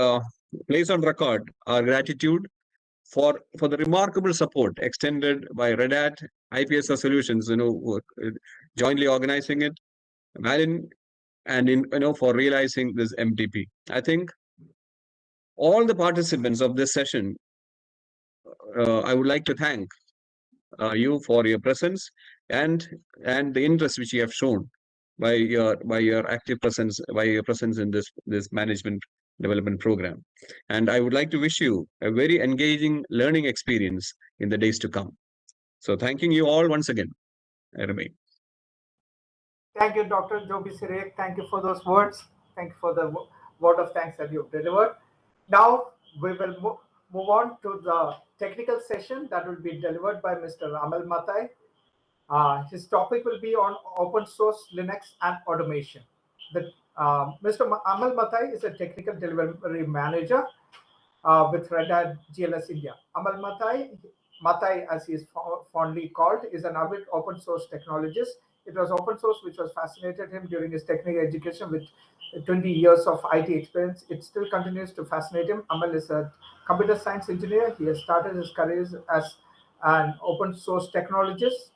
place on record our gratitude for the remarkable support extended by Red Hat IPSR Solutions, jointly organizing it, Valin, and for realizing this MDP. I think all the participants of this session, I would like to thank you for your presence and the interest which you have shown by your active presence, by your presence in this management development program. And I would like to wish you a very engaging learning experience in the days to come. So thanking you all once again. I remain. Thank you, Dr. Joby Cyriac. Thank you for those words. Thank you for the word of thanks that you've delivered. Now we will move on to the technical session that will be delivered by Mr. Amel Mathai. His topic will be on open source Linux and automation. Mr. Amel Mathai is a technical delivery manager with Red Hat GLS India. Amel Mathai, as he is fondly called, is an avid open source technologist. It was open source which was fascinated him during his technical education with 20 years of IT experience. It still continues to fascinate him. Amel is a computer science engineer. He has started his career as an open source technologist,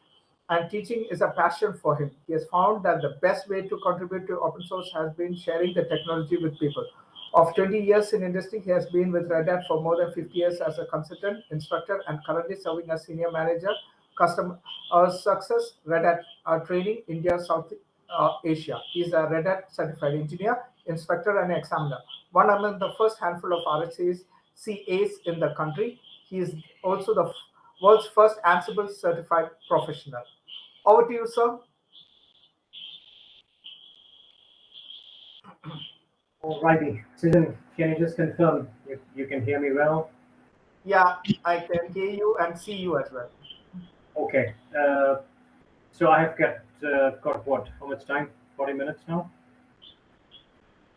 and teaching is a passion for him. He has found that the best way to contribute to open source has been sharing the technology with people. Of 20 years in industry, he has been with Red Hat for more than 50 years as a consultant, instructor, and currently serving as senior manager, customer success, Red Hat training, India, South Asia. He is a Red Hat certified engineer, instructor, and examiner. One among the first handful of RHCAs in the country. He is also the world's first Ansible certified professional. Over to you, sir. Alrighty, Susan, can you just confirm if you can hear me well? Yeah, I can hear you and see you as well. Okay. So I have got what? How much time? 40 minutes now?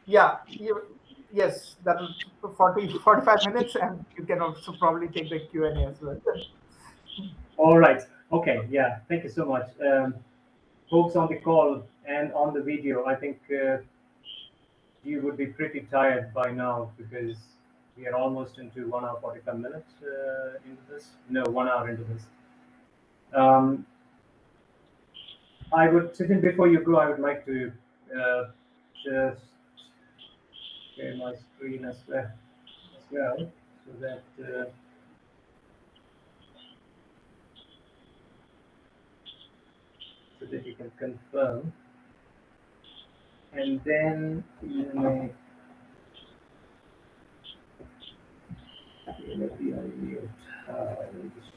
Yeah, yes, that will 45 minutes, and you can also probably take the Q&A as well. All right. Okay. Yeah. Thank you so much. Folks on the call and on the video, I think you would be pretty tired by now because we are almost into 1 hour 45 minutes into this. No, 1 hour into this. I would, Sachin, before you go, I would like to just share my screen as well, so that you can confirm, and then you may. Let me unmute. Let me just-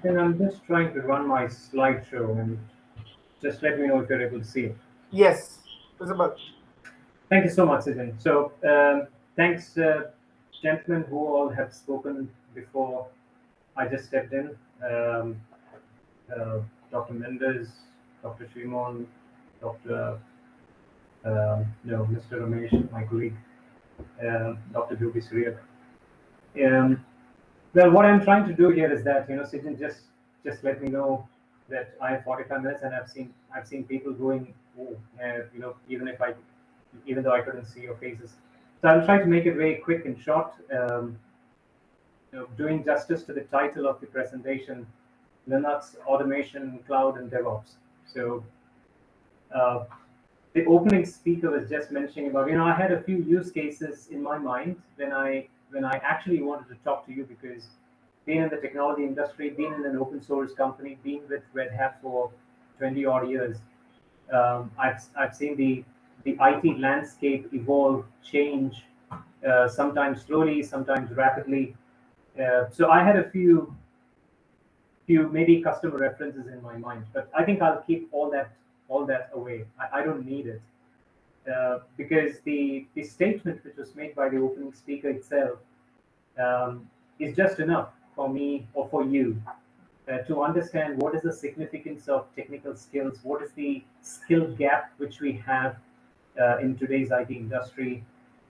Then I'm just trying to run my slideshow, and just let me know if you're able to see it. Yes, visible. Thank you so much, Sachin. So thanks, gentlemen who all have spoken before I just stepped in. Dr. Mendus, Dr. Sherimon, Mr. Ramesh, my colleague, Dr. Joby, Cyriac. Well, what I'm trying to do here is that, Sachin, just let me know that I have 45 minutes, and I've seen people going, even though I couldn't see your faces. So I'll try to make it very quick and short. Doing justice to the title of the presentation, Linux, Automation, Cloud, and DevOps. So the opening speaker was just mentioning about, I had a few use cases in my mind when I actually wanted to talk to you, because being in the technology industry, being in an open source company, being with Red Hat for 20 odd years, I've seen the IT landscape evolve, change, sometimes slowly, sometimes rapidly. So I had a few maybe customer references in my mind, but I think I'll keep all that away. I don't need it, because the statement which was made by the opening speaker itself is just enough for me or for you to understand what is the significance of technical skills, what is the skill gap which we have in today's IT industry.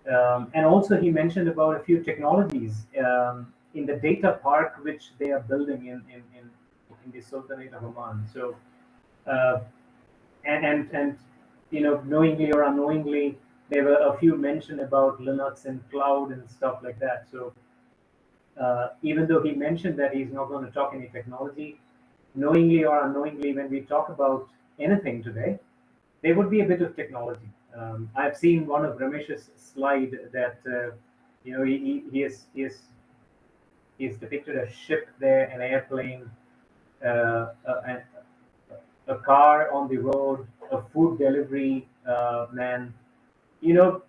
And also he mentioned about a few technologies in the data park which they are building in the Sultanate of Oman. So and knowingly or unknowingly, there were a few mentioned about Linux and cloud and stuff like that. So even though he mentioned that he's not going to talk any technology, knowingly or unknowingly, when we talk about anything today, there would be a bit of technology. I've seen one of Ramesh's slide that he has depicted a ship there, an airplane, a car on the road, a food delivery man. You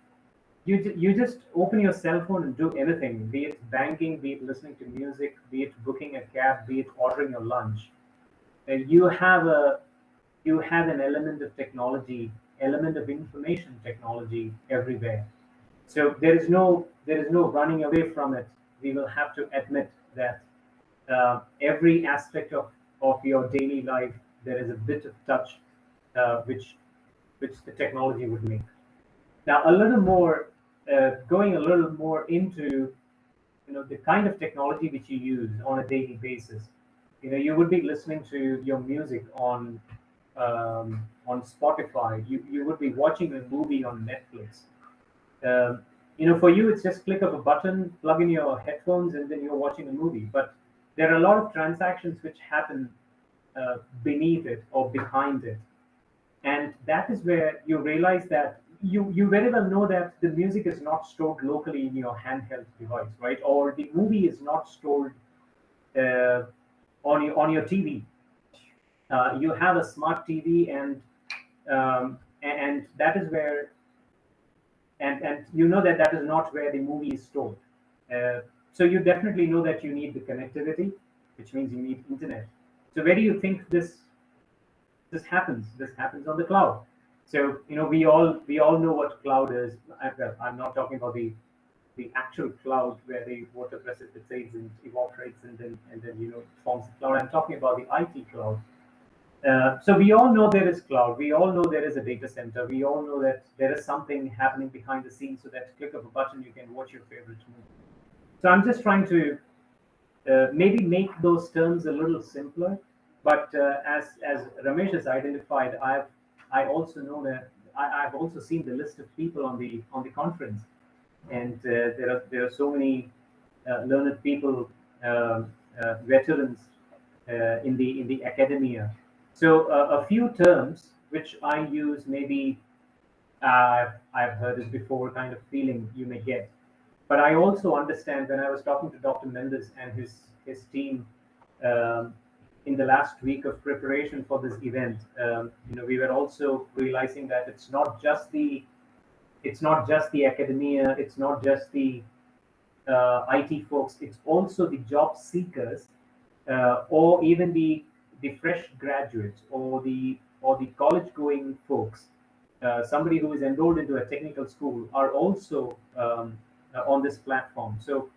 just open your cell phone and do anything, be it banking, be it listening to music, be it booking a cab, be it ordering your lunch. You have an element of technology, element of information technology everywhere. So there is no running away from it. We will have to admit that every aspect of your daily life, there is a bit of touch which the technology would make. Now, going a little more into the kind of technology which you use on a daily basis. You would be listening to your music on Spotify. You would be watching a movie on Netflix. For you, it's just click of a button, plug in your headphones, and then you're watching a movie. But there are a lot of transactions which happen beneath it or behind it. And that is where you realize that you very well know that the music is not stored locally in your handheld device, right? Or the movie is not stored on your TV. You have a smart TV, and that is where, and you know that is not where the movie is stored. So you definitely know that you need the connectivity, which means you need internet. So where do you think this this happens. This happens on the cloud. So we all know what cloud is. Well, I'm not talking about the actual cloud where the water precipitates and evaporates and then forms the cloud. I'm talking about the IT cloud. So we all know there is cloud. We all know there is a data center. We all know that there is something happening behind the scenes, so that click of a button you can watch your favorite movie. So I'm just trying to maybe make those terms a little simpler. But as Ramesh has identified, I also know that I've also seen the list of people on the conference, and there are so many learned people, veterans in the academia. So a few terms which I use, maybe I've heard it before, kind of feeling you may get. But I also understand, when I was talking to Dr. Mendus and his team in the last week of preparation for this event, we were also realizing that it's not just the academia, it's not just the IT folks, it's also the job seekers, or even the fresh graduates, or the college going folks, somebody who is enrolled into a technical school, are also on this platform. So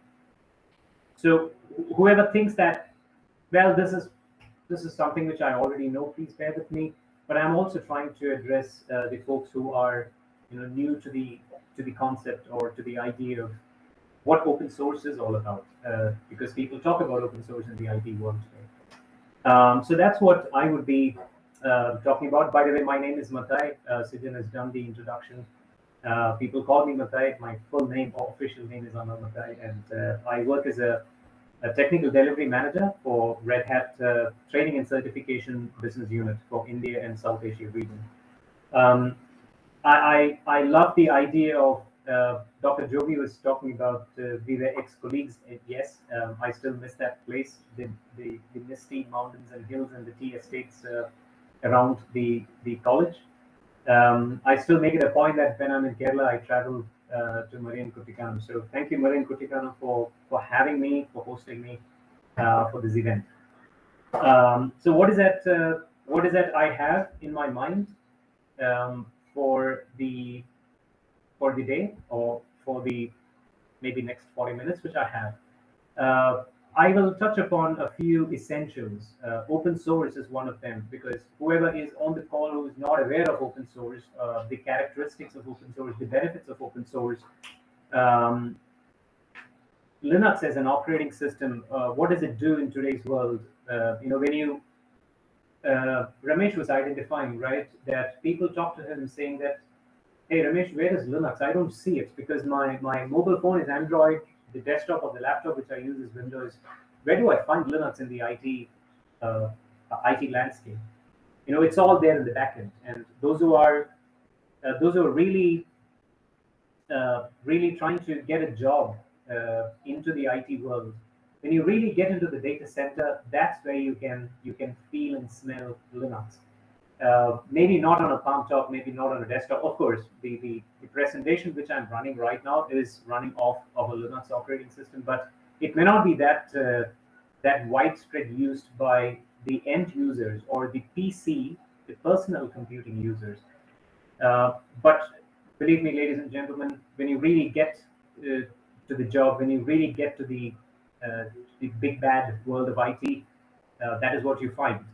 whoever thinks that, well, this is something which I already know, please bear with me. But I'm also trying to address the folks who are new to the concept or to the idea of what open source is all about, because people talk about open source in the IT world today. So that's what I would be talking about. By the way, my name is Mathai. Sijan has done the introduction. People call me Mathai. My full name, or official name, is Amel Mathai, and I work as a technical delivery manager for Red Hat Training and Certification Business Unit for India and South Asia region. I love the idea of Dr. Joby was talking about we were ex-colleagues. Yes, I still miss that place, the misty mountains and hills and the tea estates around the college. I still make it a point that when I'm in Kerala, I travel to Marian Kuttikkanam. So thank you, Marian Kuttikkanam, for having me, for hosting me for this event. So what is that I have in my mind for the day, or for the maybe next 40 minutes which I have. I will touch upon a few essentials. Open source is one of them, because whoever is on the call who is not aware of open source, the characteristics of open source, the benefits of open source, Linux as an operating system, what does it do in today's world? When you Ramesh was identifying, right, that people talk to him saying that, hey, Ramesh, where is Linux? I don't see it, because my mobile phone is Android, the desktop or the laptop which I use is Windows. Where do I find Linux in the IT landscape? It's all there in the backend. And those who are really trying to get a job into the IT world, when you really get into the data center, that's where you can feel and smell Linux. Maybe not on a palm top, maybe not on a desktop. Of course, the presentation which I'm running right now is running off of a Linux operating system, but it may not be that widespread used by the end users or the PC, the personal computing users. But believe me, ladies and gentlemen, when you really get to the job, when you really get to the big bad world of IT, that is what you find.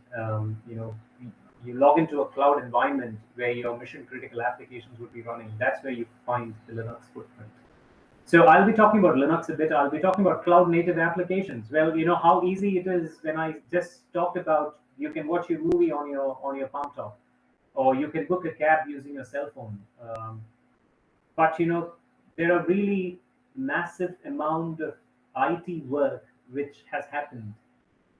You log into a cloud environment where your mission critical applications would be running. That's where you find the Linux footprint. So I'll be talking about Linux a bit. I'll be talking about cloud native applications. Well, how easy it is when I just talked about you can watch your movie on your palm top, or you can book a cab using your cell phone. But there are really massive amount of IT work which has happened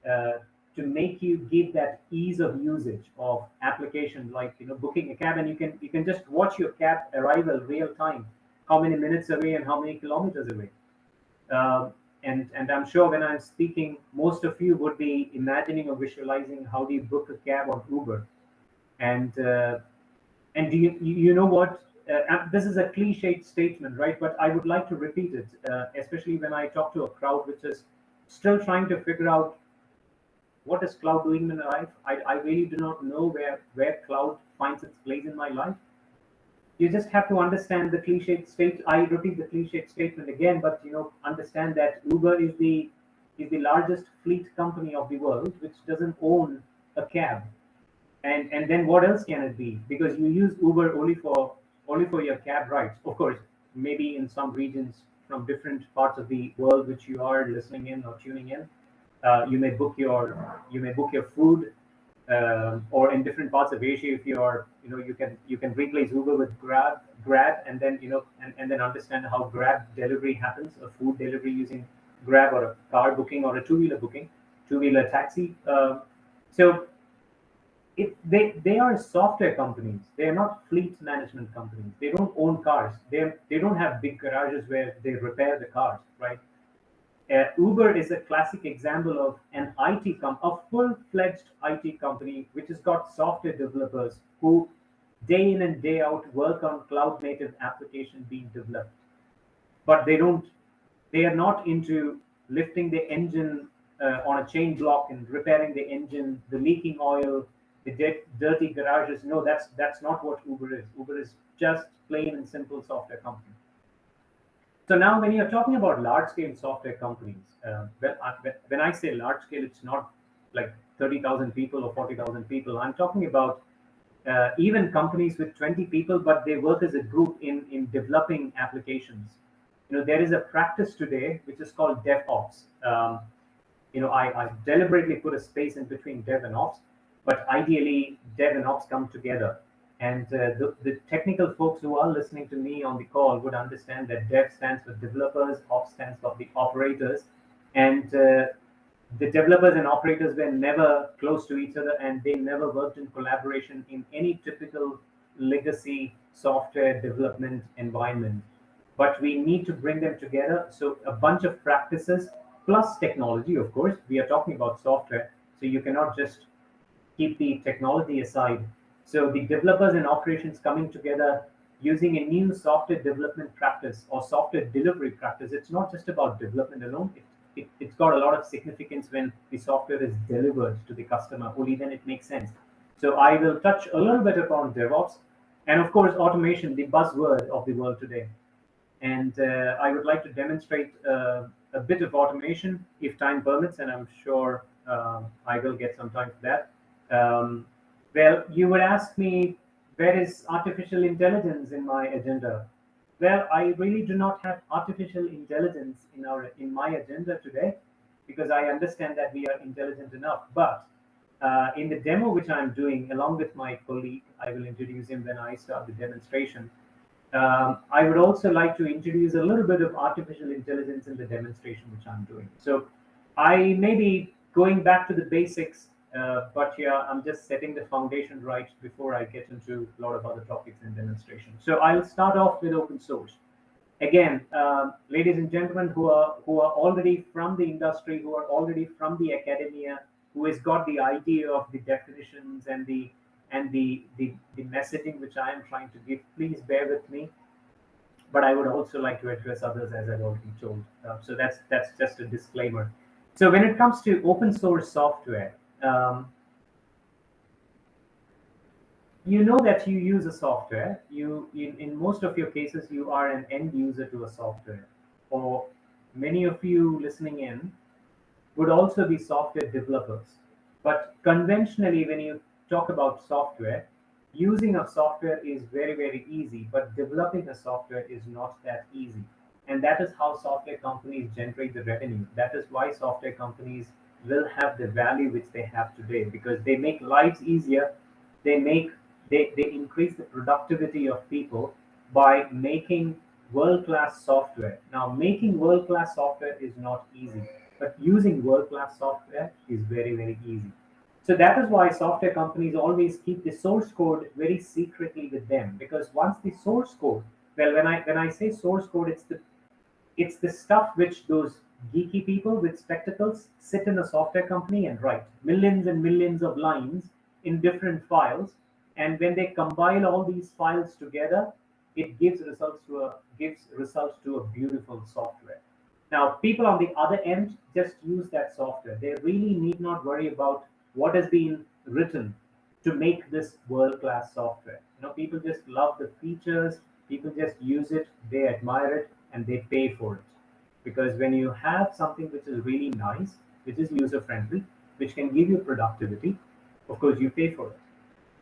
to make you give that ease of usage of application, like booking a cab, and you can just watch your cab arrival real time, how many minutes away and how many kilometers away. And I'm sure when I'm speaking, most of you would be imagining or visualizing how do you book a cab on Uber, and do you know what? This is a cliched statement, right? But I would like to repeat it, especially when I talk to a crowd which is still trying to figure out what is cloud doing in my life? I really do not know where cloud finds its place in my life. You just have to understand the cliched state. I repeat the cliched statement again, but understand that Uber is the largest fleet company of the world, which doesn't own a cab. And then what else can it be? Because you use Uber only for your cab rides. Of course, maybe in some regions from different parts of the world which you are listening in or tuning in, you may book your food, or in different parts of Asia, if you are you can replace Uber with Grab, and then and then understand how Grab delivery happens, a food delivery using Grab, or a car booking, or a two-wheeler taxi. So they are software companies. They are not fleet management companies. They don't own cars. They don't have big garages where they repair the cars, right? Uber is a classic example of an IT a full-fledged IT company which has got software developers who day in and day out work on cloud-native application being developed. But they are not into lifting the engine on a chain block and repairing the engine, the leaking oil, the dirty garages. No, that's not what Uber is. Uber is just plain and simple software company. So now when you're talking about large-scale software companies, when I say large-scale, it's not like 30,000 people or 40,000 people. I'm talking about even companies with 20 people, but they work as a group in developing applications. There is a practice today which is called DevOps. I deliberately put a space in between Dev and Ops, but ideally Dev and Ops come together. And the technical folks who are listening to me on the call would understand that Dev stands for developers, Ops stands for the operators, and the developers and operators were never close to each other, and they never worked in collaboration in any typical legacy software development environment. But we need to bring them together. So a bunch of practices plus technology, of course. We are talking about software, so you cannot just keep the technology aside. So the developers and operations coming together using a new software development practice or software delivery practice. It's not just about development alone. It's got a lot of significance when the software is delivered to the customer. Only then it makes sense. So I will touch a little bit upon DevOps, and of course automation, the buzzword of the world today. And I would like to demonstrate a bit of automation if time permits, and I'm sure I will get some time for that. Well, you would ask me, where is artificial intelligence in my agenda? Well, I really do not have artificial intelligence in my agenda today, because I understand that we are intelligent enough. But in the demo which I'm doing, along with my colleague, I will introduce him when I start the demonstration. I would also like to introduce a little bit of artificial intelligence in the demonstration which I'm doing. So I may be going back to the basics, but yeah, I'm just setting the foundation right before I get into a lot of other topics in demonstration. So I'll start off with open source. Again, ladies and gentlemen who are already from the industry, who are already from the academia, who has got the idea of the definitions and the messaging which I am trying to give, please bear with me. But I would also like to address others, as I've already told. So that's just a disclaimer. So when it comes to open source software, you know that you use a software. In most of your cases, you are an end user to a software. Or many of you listening in would also be software developers. But conventionally, when you talk about software, using a software is very, very easy, but developing a software is not that easy. And that is how software companies generate the revenue. That is why software companies will have the value which they have today, because they make lives easier. They increase the productivity of people by making world-class software. Now, making world-class software is not easy, but using world-class software is very, very easy. So that is why software companies always keep the source code very secretly with them, because once the source code, well, when I say source code, it's the stuff which those geeky people with spectacles sit in a software company and write millions and millions of lines in different files, and when they compile all these files together, it gives results to a beautiful software. Now, people on the other end just use that software. They really need not worry about what has been written to make this world-class software. People just love the features, people just use it, they admire it, and they pay for it. Because when you have something which is really nice, which is user-friendly, which can give you productivity, of course, you pay for it.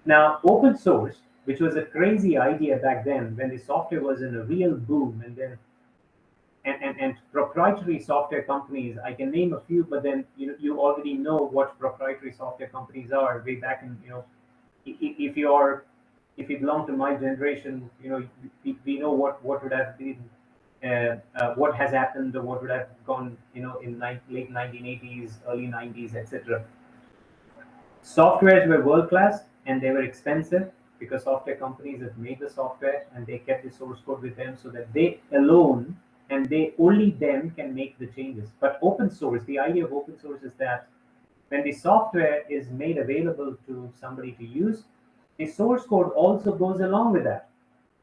Now, open source, which was a crazy idea back then when the software was in a real boom, and then and proprietary software companies, I can name a few, but then you already know what proprietary software companies are. Way back in, if you belong to my generation, we know what would have been what has happened, or what would have gone in late 1980s, early 90s, etc. Softwares were world class and they were expensive because software companies have made the software and they kept the source code with them so that they alone and they only then can make the changes. But open source, the idea of open source is that when the software is made available to somebody to use, the source code also goes along with that.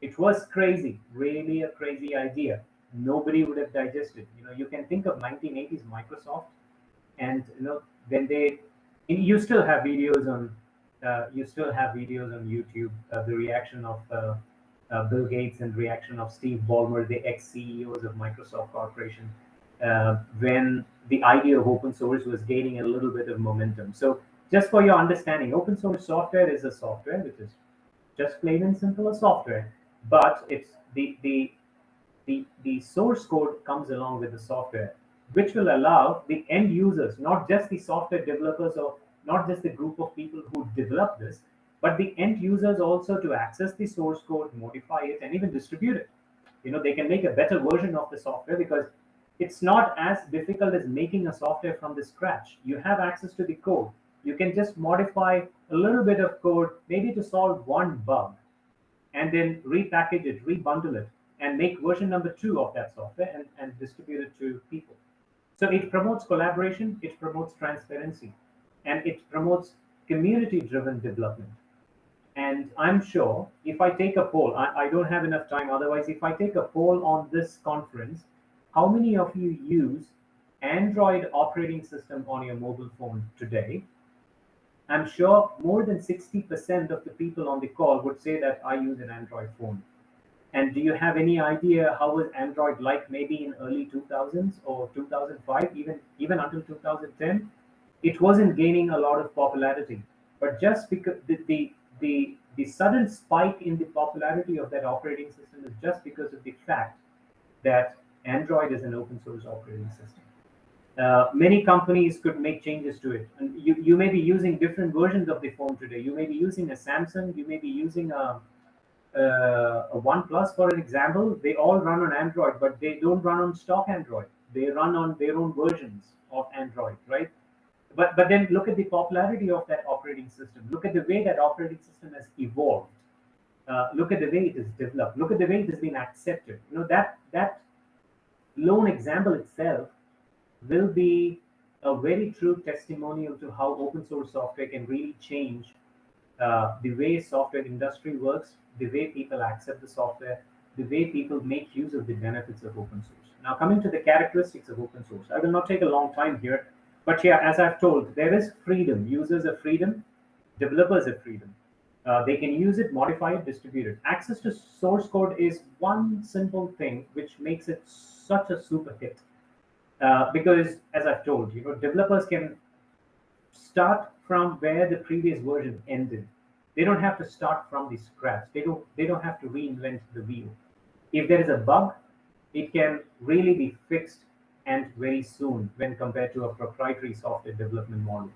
It was crazy, really a crazy idea. Nobody would have digested. You can think of 1980s Microsoft, and when you still have videos on YouTube, the reaction of Bill Gates and reaction of Steve Ballmer, the ex-CEOs of Microsoft Corporation, when the idea of open source was gaining a little bit of momentum. So just for your understanding, open source software is a software which is just plain and simple a software, but it's the source code comes along with the software, which will allow the end users, not just the software developers or not just the group of people who develop this, but the end users also to access the source code, modify it, and even distribute it. They can make a better version of the software because it's not as difficult as making a software from the scratch. You have access to the code. You can just modify a little bit of code, maybe to solve one bug, and then repackage it, rebundle it, and make version number 2 of that software and distribute it to people. So it promotes collaboration, it promotes transparency, and it promotes community-driven development. And I'm sure if I take a poll, I don't have enough time, otherwise, if I take a poll on this conference, how many of you use Android operating system on your mobile phone today? I'm sure more than 60% of the people on the call would say that I use an Android phone. And do you have any idea how was Android like maybe in early 2000s or 2005, even until 2010? It wasn't gaining a lot of popularity, but just because the sudden spike in the popularity of that operating system is just because of the fact that Android is an open source operating system. Many companies could make changes to it, and you may be using different versions of the phone today. You may be using a Samsung, you may be using a OnePlus, for an example. They all run on Android, but they don't run on stock Android. They run on their own versions of Android, right? But then look at the popularity of that operating system. Look at the way that operating system has evolved. Look at the way it is developed. Look at the way it has been accepted. That lone example itself will be a very true testimonial to how open source software can really change the way software industry works, the way people accept the software, the way people make use of the benefits of open source. Now, coming to the characteristics of open source, I will not take a long time here, but yeah, as I've told, there is freedom. Users have freedom, developers have freedom. They can use it, modify it, distribute it. Access to source code is one simple thing which makes it such a super hit. Because, as I've told, developers can start from where the previous version ended. They don't have to start from the scratch. They don't have to reinvent the wheel. If there is a bug, it can really be fixed, and very soon, when compared to a proprietary software development model.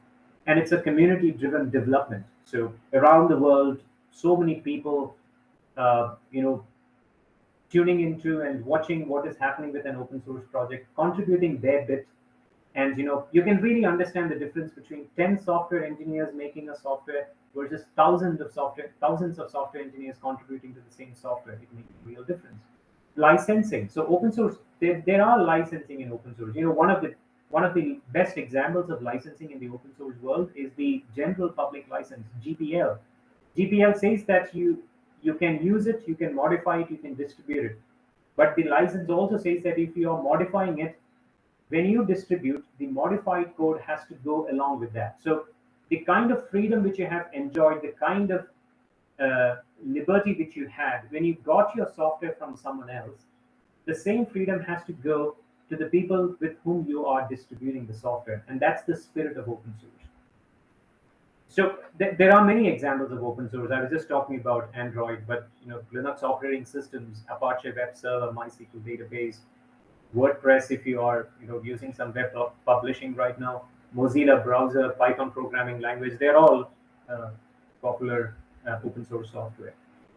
And it's a community-driven development. So around the world, so many people, tuning into and watching what is happening with an open source project, contributing their bit. And you can really understand the difference between 10 software engineers making a software versus thousands of software engineers contributing to the same software. It makes a real difference. Licensing. So open source, there are licensing in open source. One of the best examples of licensing in the open source world is the general public license, GPL. GPL says that you can use it, you can modify it, you can distribute it. But the license also says that if you are modifying it, when you distribute, the modified code has to go along with that. So the kind of freedom which you have enjoyed, the kind of liberty which you had when you got your software from someone else, the same freedom has to go to the people with whom you are distributing the software. And that's the spirit of open source. So there are many examples of open source. I was just talking about Android, but Linux operating systems, Apache web server, MySQL database, WordPress if you are using some web publishing right now, Mozilla browser, Python programming language, they're all popular open source software.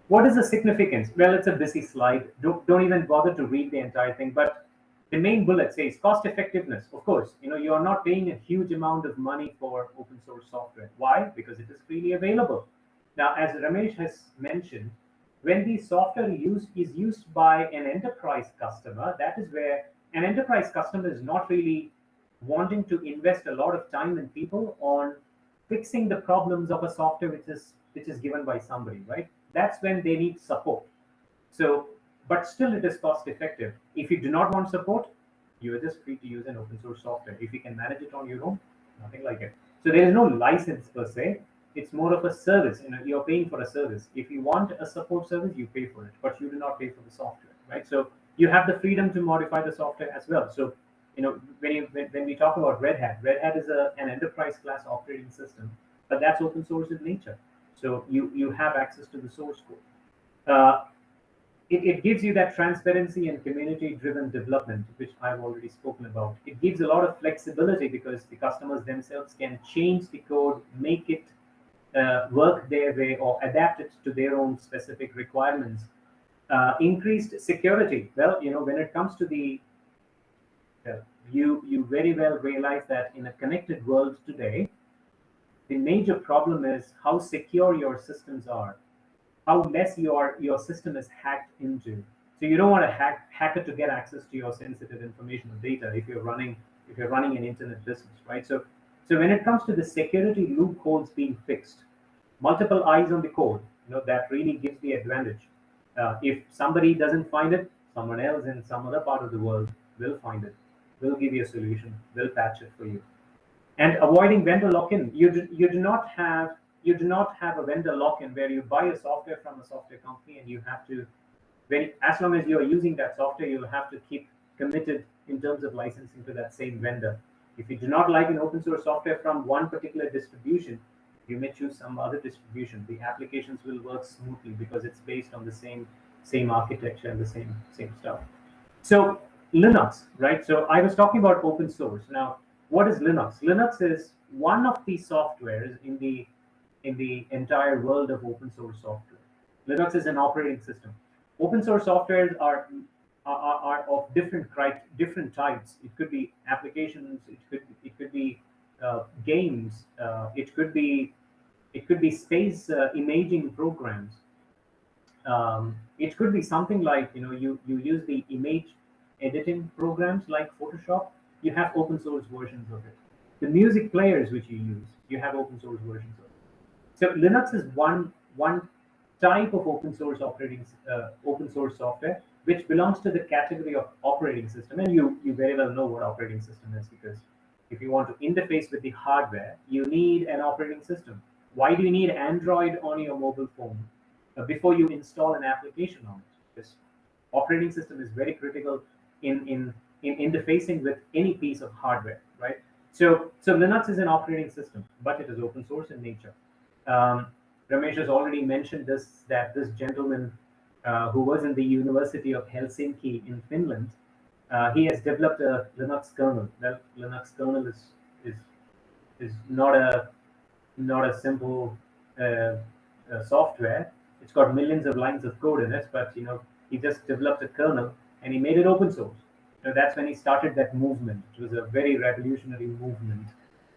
What is the significance? Well, it's a busy slide. Don't even bother to read the entire thing, but the main bullet says cost effectiveness. Of course, you are not paying a huge amount of money for open source software. Why? Because it is freely available. Now, as Ramesh has mentioned, when the software is used by an enterprise customer, that is where an enterprise customer is not really wanting to invest a lot of time and people on fixing the problems of a software which is given by somebody, right? That's when they need support. So, but still it is cost effective. If you do not want support, you are just free to use an open source software. If you can manage it on your own, nothing like it. So there is no license per se. It's more of a service. You're paying for a service. If you want a support service, you pay for it, but you do not pay for the software, right? So you have the freedom to modify the software as well. So when we talk about Red Hat is an enterprise class operating system, but that's open source in nature. So you have access to the source code. It gives you that transparency and community-driven development, which I've already spoken about. It gives a lot of flexibility because the customers themselves can change the code, make it work their way, or adapt it to their own specific requirements. Increased security. Well, when it comes to the you very well realize that in a connected world today, the major problem is how secure your systems are, how less your system is hacked into. So you don't want a hacker to get access to your sensitive information or data if you're running an internet business, right? So when it comes to the security loopholes being fixed, multiple eyes on the code, that really gives the advantage. If somebody doesn't find it, someone else in some other part of the world will find it, will give you a solution, will patch it for you. And avoiding vendor lock-in. You do not have a vendor lock-in where you buy a software from a software company and you have to, as long as you are using that software, you'll have to keep committed in terms of licensing to that same vendor. If you do not like an open source software from one particular distribution, you may choose some other distribution. The applications will work smoothly because it's based on the same architecture and the same stuff. So Linux, right? So I was talking about open source. Now, what is Linux? Linux is one of the softwares in the entire world of open source software. Linux is an operating system. Open source softwares are of different types. It could be applications. It could be games. It could be space imaging programs. It could be something like you use the image editing programs like Photoshop. You have open source versions of it. The music players which you use, you have open source versions of it. So Linux is one type of open source software which belongs to the category of operating system. And you very well know what operating system is, because if you want to interface with the hardware, you need an operating system. Why do you need Android on your mobile phone before you install an application on it? Because operating system is very critical in interfacing with any piece of hardware, right? So Linux is an operating system, but it is open source in nature. Ramesh has already mentioned that this gentleman who was in the University of Helsinki in Finland, he has developed a Linux kernel. Well, Linux kernel is not a simple software. It's got millions of lines of code in it, but he just developed a kernel and he made it open source. That's when he started that movement. It was a very revolutionary movement,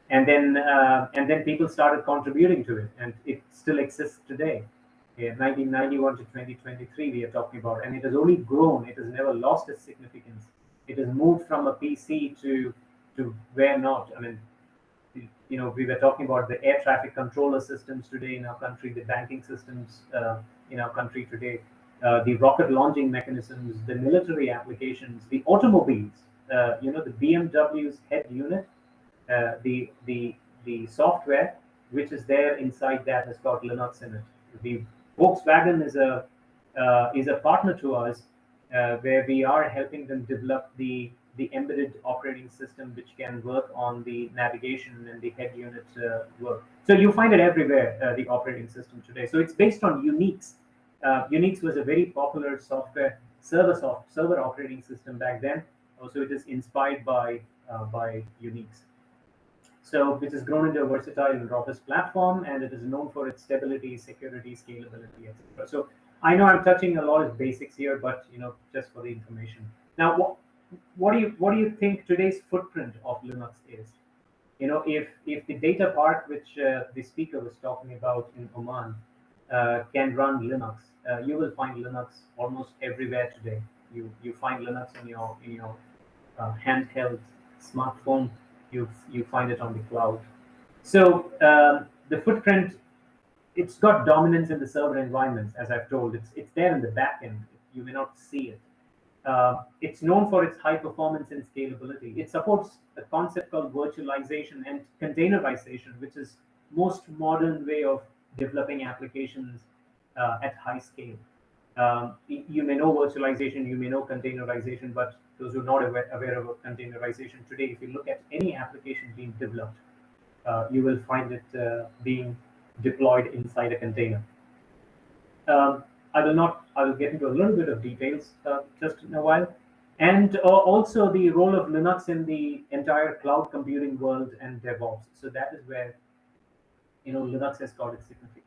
and then people started contributing to it, and it still exists today. 1991 to 2023, we are talking about, and it has only grown. It has never lost its significance. It has moved from a PC to where not. I mean, we were talking about the air traffic controller systems today in our country, the banking systems in our country today, the rocket launching mechanisms, the military applications, the automobiles. the BMW's head unit, the software which is there inside that has got Linux in it. The Volkswagen is a partner to us, where we are helping them develop the embedded operating system which can work on the navigation and the head unit work. So you find it everywhere, the operating system today. So it's based on Unix. Unix was a very popular software server operating system back then. Also, it is inspired by Unix. So which has grown into a versatile and robust platform, and it is known for its stability, security, scalability, etc. So I know I'm touching a lot of basics here, but just for the information. Now, what do you think today's footprint of Linux is? If the data park which the speaker was talking about in Oman can run Linux, you will find Linux almost everywhere today. You find Linux in your handheld smartphone. You find it on the cloud. So the footprint, it's got dominance in the server environments, as I've told. It's there in the back end. You may not see it. It's known for its high performance and scalability. It supports a concept called virtualization and containerization, which is most modern way of developing applications at high scale. You may know virtualization, you may know containerization, but those who are not aware of containerization today, if you look at any application being developed, you will find it being deployed inside a container. I will get into a little bit of details just in a while. And also the role of Linux in the entire cloud computing world and DevOps. So that is where Linux has got its significance.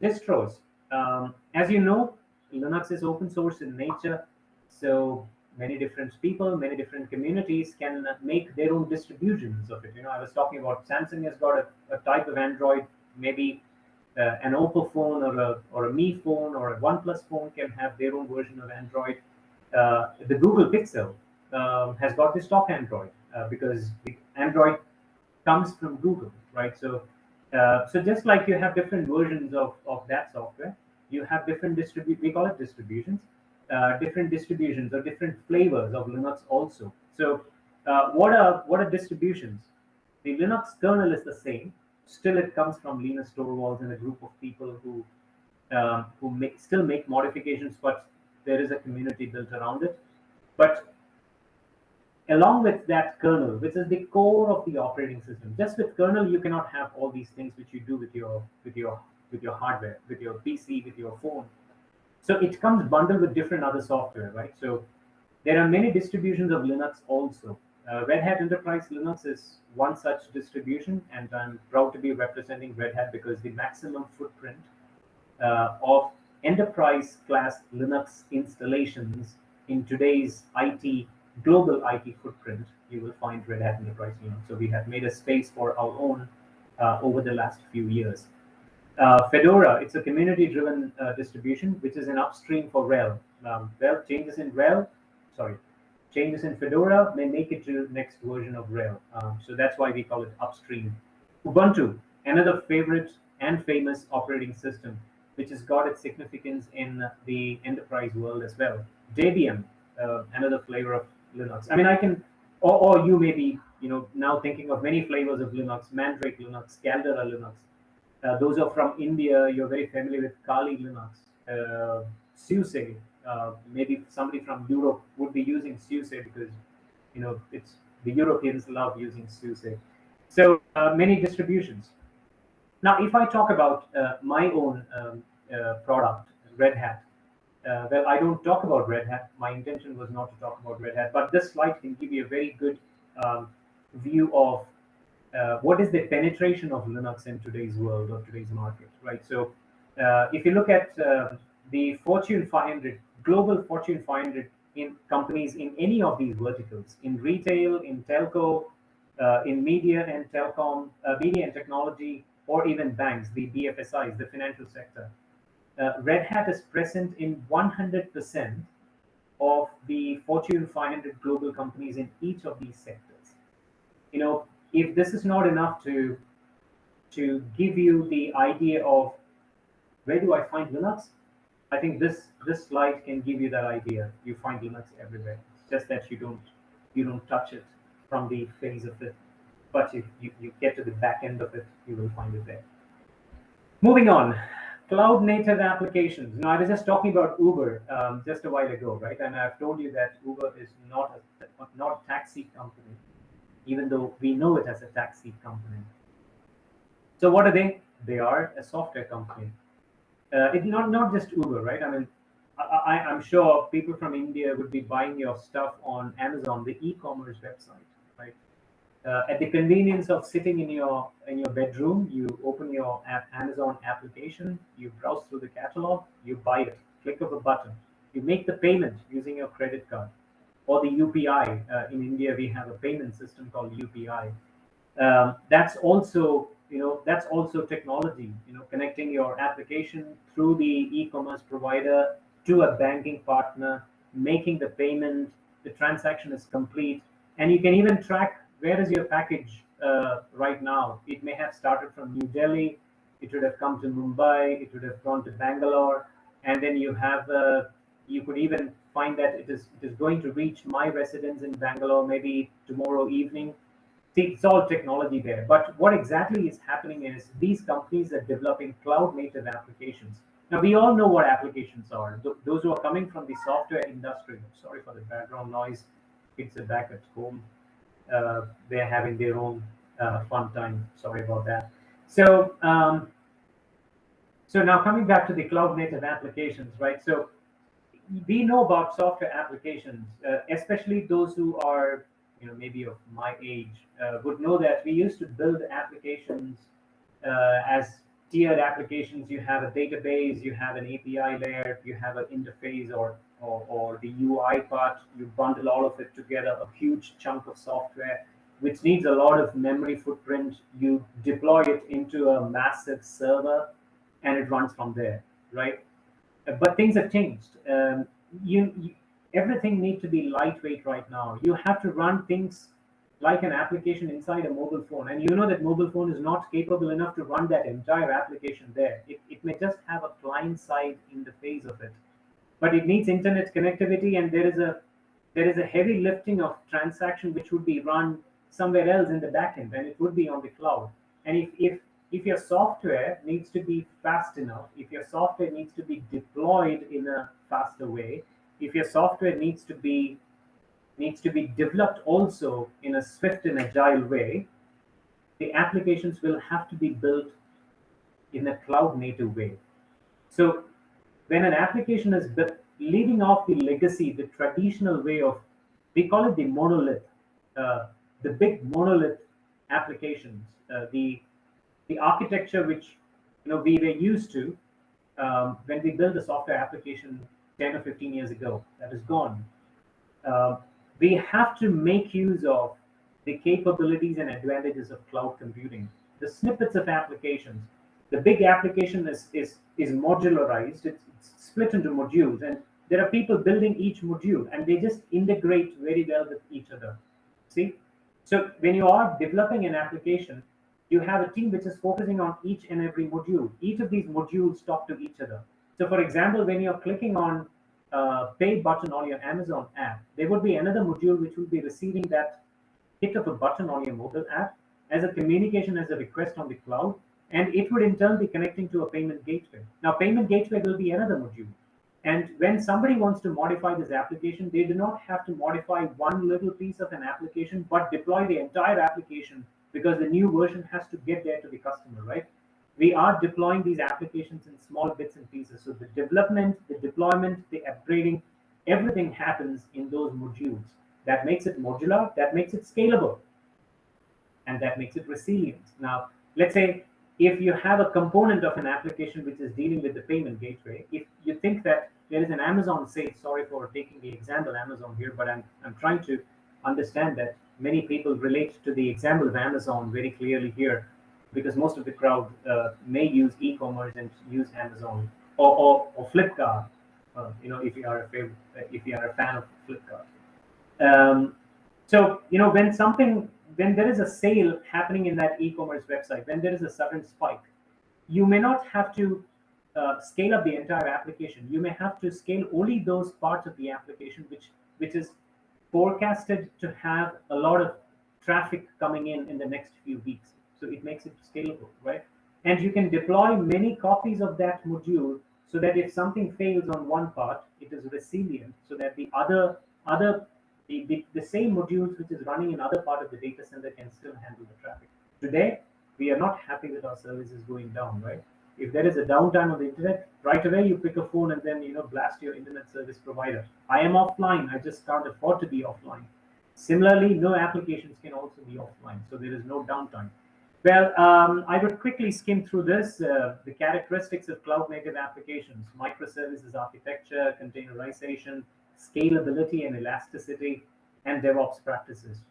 Distros. As you know, Linux is open source in nature, so many different people, many different communities can make their own distributions of it. I was talking about Samsung has got a type of Android, maybe an Oppo phone or a Mi phone or a OnePlus phone can have their own version of Android. The Google Pixel has got the stock Android because the Android comes from Google, right? So just like you have different versions of that software, you have different we call it distributions, different distributions or different flavors of Linux also. So what are distributions? The Linux kernel is the same. Still, it comes from Linus Torvalds and a group of people who still make modifications, but there is a community built around it. But along with that kernel, which is the core of the operating system, just with kernel you cannot have all these things which you do with your hardware, with your PC, with your phone. So it comes bundled with different other software, right? So there are many distributions of Linux also. Red Hat Enterprise Linux is one such distribution, and I'm proud to be representing Red Hat because the maximum footprint of enterprise class Linux installations in today's global IT footprint, you will find Red Hat Enterprise Linux. So we have made a space for our own over the last few years. Fedora, it's a community-driven distribution, which is an upstream for RHEL. Changes in Fedora may make it to the next version of RHEL. So that's why we call it upstream. Ubuntu, another favorite and famous operating system, which has got its significance in the enterprise world as well. Debian, another flavor of Linux. I mean, I can, or you may be, now thinking of many flavors of Linux: Mandrake Linux, Caldera Linux. Those are from India. You're very familiar with Kali Linux, SUSE. Maybe somebody from Europe would be using SUSE because it's the Europeans love using SUSE. So many distributions. Now, if I talk about my own product, Red Hat, well, I don't talk about Red Hat. My intention was not to talk about Red Hat, but this slide can give you a very good view of what is the penetration of Linux in today's world or today's market, right? So if you look at the Fortune 500, global Fortune 500 in companies in any of these verticals, in retail, in telco, in media and telecom, media and technology, or even banks, the BFSIs, the financial sector, Red Hat is present in 100% of the Fortune 500 global companies in each of these sectors. If this is not enough to give you the idea of where do I find Linux, I think this slide can give you that idea. You find Linux everywhere. It's just that you don't you don't touch it from the face of it, but you get to the back end of it, you will find it there. Moving on, cloud native applications. Now, I was just talking about Uber just a while ago, right? And I've told you that Uber is not a taxi company, even though we know it as a taxi company. So what are they? They are a software company. It's not just Uber, right? I mean, I'm sure people from India would be buying your stuff on Amazon, the e-commerce website, right? At the convenience of sitting in your bedroom, you open your Amazon application, you browse through the catalog, you buy it, click of a button, you make the payment using your credit card or the UPI. In India, we have a payment system called UPI. That's also technology, connecting your application through the e-commerce provider to a banking partner, making the payment, the transaction is complete, and you can even track where is your package right now. It may have started from New Delhi, it would have come to Mumbai, it would have gone to Bangalore, and then you could even find that it is going to reach my residence in Bangalore maybe tomorrow evening. See, it's all technology there. But what exactly is happening is these companies are developing cloud-native applications. Now, we all know what applications are. Those who are coming from the software industry, sorry for the background noise, kids are back at home. They're having their own fun time. Sorry about that. So, so now coming back to the cloud-native applications, right? So we know about software applications, especially those who are maybe of my age, would know that we used to build applications as tiered applications. You have a database, you have an API layer, you have an interface or the UI part. You bundle all of it together, a huge chunk of software, which needs a lot of memory footprint. You deploy it into a massive server, and it runs from there, right? But things have changed. Everything needs to be lightweight right now. You have to run things like an application inside a mobile phone, and you know that mobile phone is not capable enough to run that entire application there. It may just have a client-side interface of it, but it needs internet connectivity, and there is a heavy lifting of transaction which would be run somewhere else in the backend, and it would be on the cloud. And if your software needs to be fast enough, if your software needs to be deployed in a faster way, if your software needs to be developed also in a swift and agile way, the applications will have to be built in a cloud native way. So when an application is built, leaving off the legacy, the traditional way of, we call it the monolith, the big monolith applications, the architecture which we were used to when we built a software application 10 or 15 years ago, that is gone. We have to make use of the capabilities and advantages of cloud computing. The snippets of applications, the big application is modularized. It's split into modules, and there are people building each module, and they just integrate very well with each other. See, so when you are developing an application, you have a team which is focusing on each and every module. Each of these modules talk to each other. So for example, when you're clicking on pay button on your Amazon app, there would be another module which will be receiving that hit of a button on your mobile app as a communication, as a request on the cloud, and it would in turn be connecting to a payment gateway. Now, payment gateway will be another module. And when somebody wants to modify this application, they do not have to modify one little piece of an application, but deploy the entire application, because the new version has to get there to the customer, right? We are deploying these applications in small bits and pieces. So the development, the deployment, the upgrading, everything happens in those modules. That makes it modular, that makes it scalable, and that makes it resilient. Now, let's say if you have a component of an application which is dealing with the payment gateway, if you think that there is an Amazon sale, sorry for taking the example Amazon here, but I'm trying to understand that many people relate to the example of Amazon very clearly here, because most of the crowd may use e-commerce and use Amazon or Flipkart. If you are a fan of Flipkart. So when there is a sale happening in that e-commerce website, when there is a sudden spike, you may not have to scale up the entire application. You may have to scale only those parts of the application which is forecasted to have a lot of traffic coming in the next few weeks. So it makes it scalable, right? And you can deploy many copies of that module so that if something fails on one part, it is resilient, so that the same modules which is running in other part of the data center can still handle the traffic. Today, we are not happy with our services going down, right? If there is a downtime on the internet, right away you pick a phone and then blast your internet service provider. I am offline. I just can't afford to be offline. Similarly, no applications can also be offline, so there is no downtime. Well, I would quickly skim through this. The characteristics of cloud-native applications: microservices architecture, containerization, scalability and elasticity, and DevOps practices.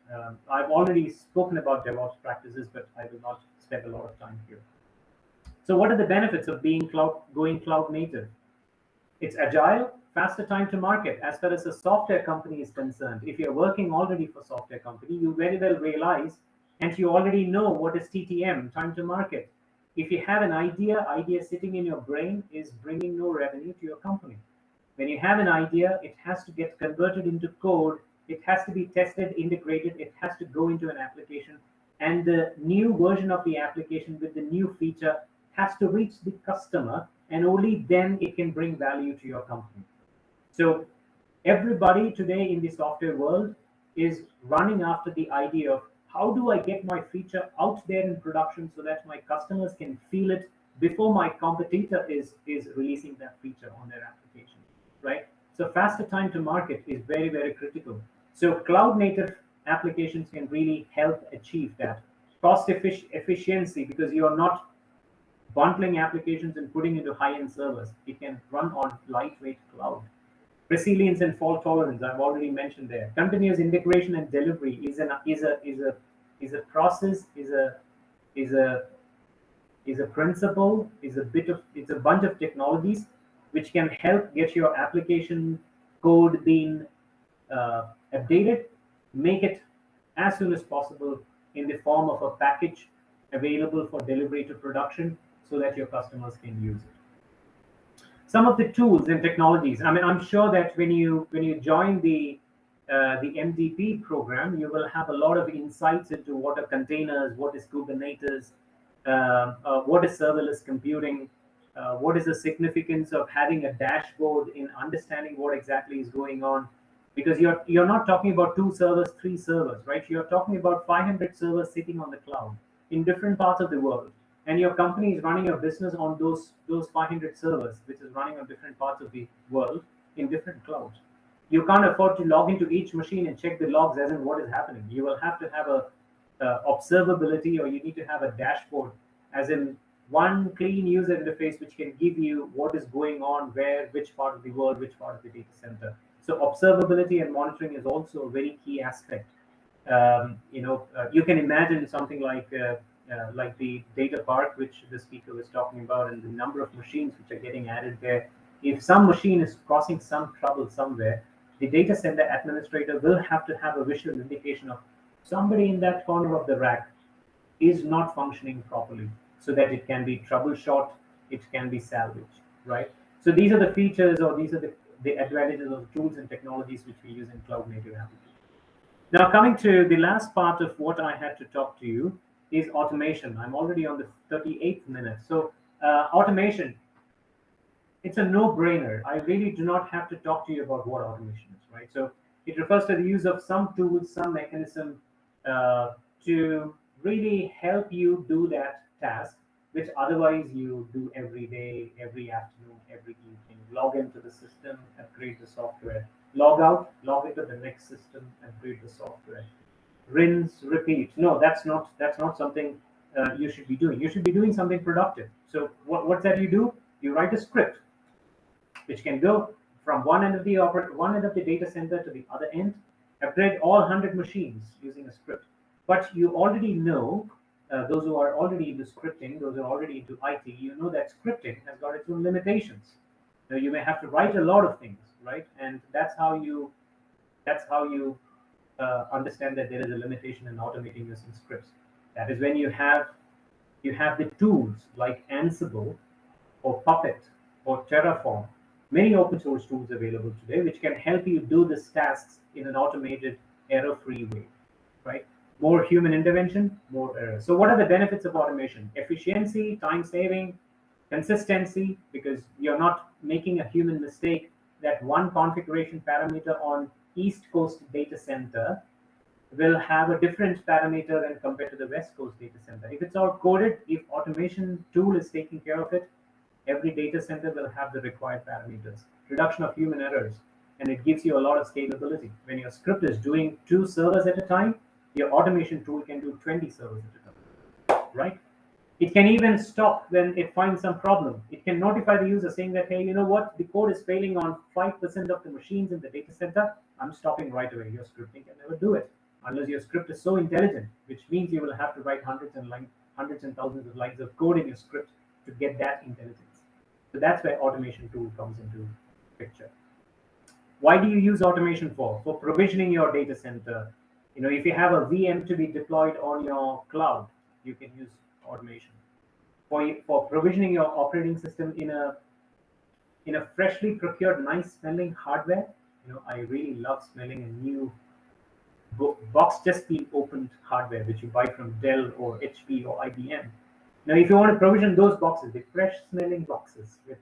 I've already spoken about DevOps practices, but I will not spend a lot of time here. So what are the benefits of going cloud native? It's agile, faster time to market. As far as a software company is concerned, if you're working already for software company, you very well realize and you already know what is TTM, time to market. If you have an idea sitting in your brain is bringing no revenue to your company. When you have an idea, it has to get converted into code. It has to be tested, integrated. It has to go into an application. And the new version of the application with the new feature has to reach the customer, and only then it can bring value to your company. So everybody today in the software world is running after the idea of how do I get my feature out there in production so that my customers can feel it before my competitor is releasing that feature on their application, right? So faster time to market is very, very critical. So cloud native applications can really help achieve that. Cost efficiency, because you are not bundling applications and putting into high-end servers. It can run on lightweight cloud. Resilience and fault tolerance, I've already mentioned there. Continuous integration and delivery is a process, is a principle, it's a bunch of technologies which can help get your application code being updated, make it as soon as possible in the form of a package available for delivery to production so that your customers can use it. Some of the tools and technologies. I mean, I'm sure that when you join the MDP program, you will have a lot of insights into what are containers, what is Kubernetes, what is serverless computing, what is the significance of having a dashboard in understanding what exactly is going on. Because you're not talking about 2 servers, 3 servers, right? You're talking about 500 servers sitting on the cloud in different parts of the world. And your company is running a business on those 500 servers, which is running on different parts of the world in different clouds. You can't afford to log into each machine and check the logs as in what is happening. You will have to have a observability, or you need to have a dashboard, as in one clean user interface which can give you what is going on where, which part of the world, which part of the data center. So observability and monitoring is also a very key aspect. You can imagine something like the data park, which the speaker was talking about, and the number of machines which are getting added there. If some machine is causing some trouble somewhere, the data center administrator will have to have a visual indication of somebody in that corner of the rack is not functioning properly, so that it can be troubleshot, it can be salvaged, right? So these are the features, or these are the advantages of tools and technologies which we use in cloud native applications. Now, coming to the last part of what I had to talk to you is automation. I'm already on the 38th minute. So automation, it's a no-brainer. I really do not have to talk to you about what automation is, right? So it refers to the use of some tools, some mechanism to really help you do that task, which otherwise you do every day, every afternoon, every evening. Log into the system, upgrade the software. Log out, log into the next system, upgrade the software. Rinse, repeat. No, that's not something you should be doing. You should be doing something productive. So what's that you do? You write a script which can go from one end of the data center to the other end, upgrade all 100 machines using a script. But you already know, those who are already into scripting, those who are already into IT, you know that scripting has got its own limitations. Now you may have to write a lot of things, right? And that's how you understand that there is a limitation in automating using scripts. That is when you have the tools like Ansible or Puppet or Terraform, many open source tools available today which can help you do these tasks in an automated, error-free way, right? More human intervention, more errors. So what are the benefits of automation? Efficiency, time saving, consistency, because you're not making a human mistake that one configuration parameter on East Coast data center will have a different parameter than compared to the West Coast data center. If it's all coded, if automation tool is taking care of it, every data center will have the required parameters. Reduction of human errors, and it gives you a lot of scalability. When your script is doing 2 servers at a time, your automation tool can do 20 servers at a time, right? It can even stop when it finds some problem. It can notify the user saying that, hey, you know what, the code is failing on 5% of the machines in the data center. I'm stopping right away. Your scripting can never do it unless your script is so intelligent, which means you will have to write hundreds and thousands of lines of code in your script to get that intelligence. So that's where automation tool comes into picture. Why do you use automation for? For provisioning your data center. You know, if you have a VM to be deployed on your cloud, you can use automation. For provisioning your operating system in a freshly procured, nice smelling hardware. You know, I really love smelling a new box just being opened hardware, which you buy from Dell or HP or IBM. Now, if you want to provision those boxes, the fresh smelling boxes with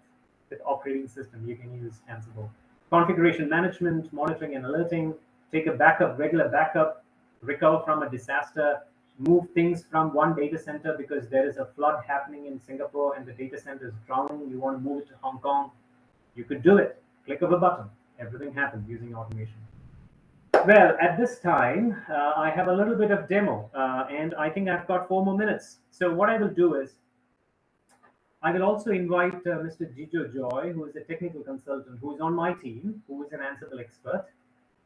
operating system, you can use Ansible. Configuration management, monitoring and alerting, take a backup, regular backup, recover from a disaster, move things from one data center because there is a flood happening in Singapore and the data center is drowning. You want to move it to Hong Kong. You could do it. Click of a button. Everything happens using automation. Well, at this time, I have a little bit of demo, and I think I've got 4 more minutes. So what I will do is, I will also invite Mr. 𝐒𝐞𝐫𝐢𝐴, who is a technical consultant, who is on my team, who is an Ansible expert,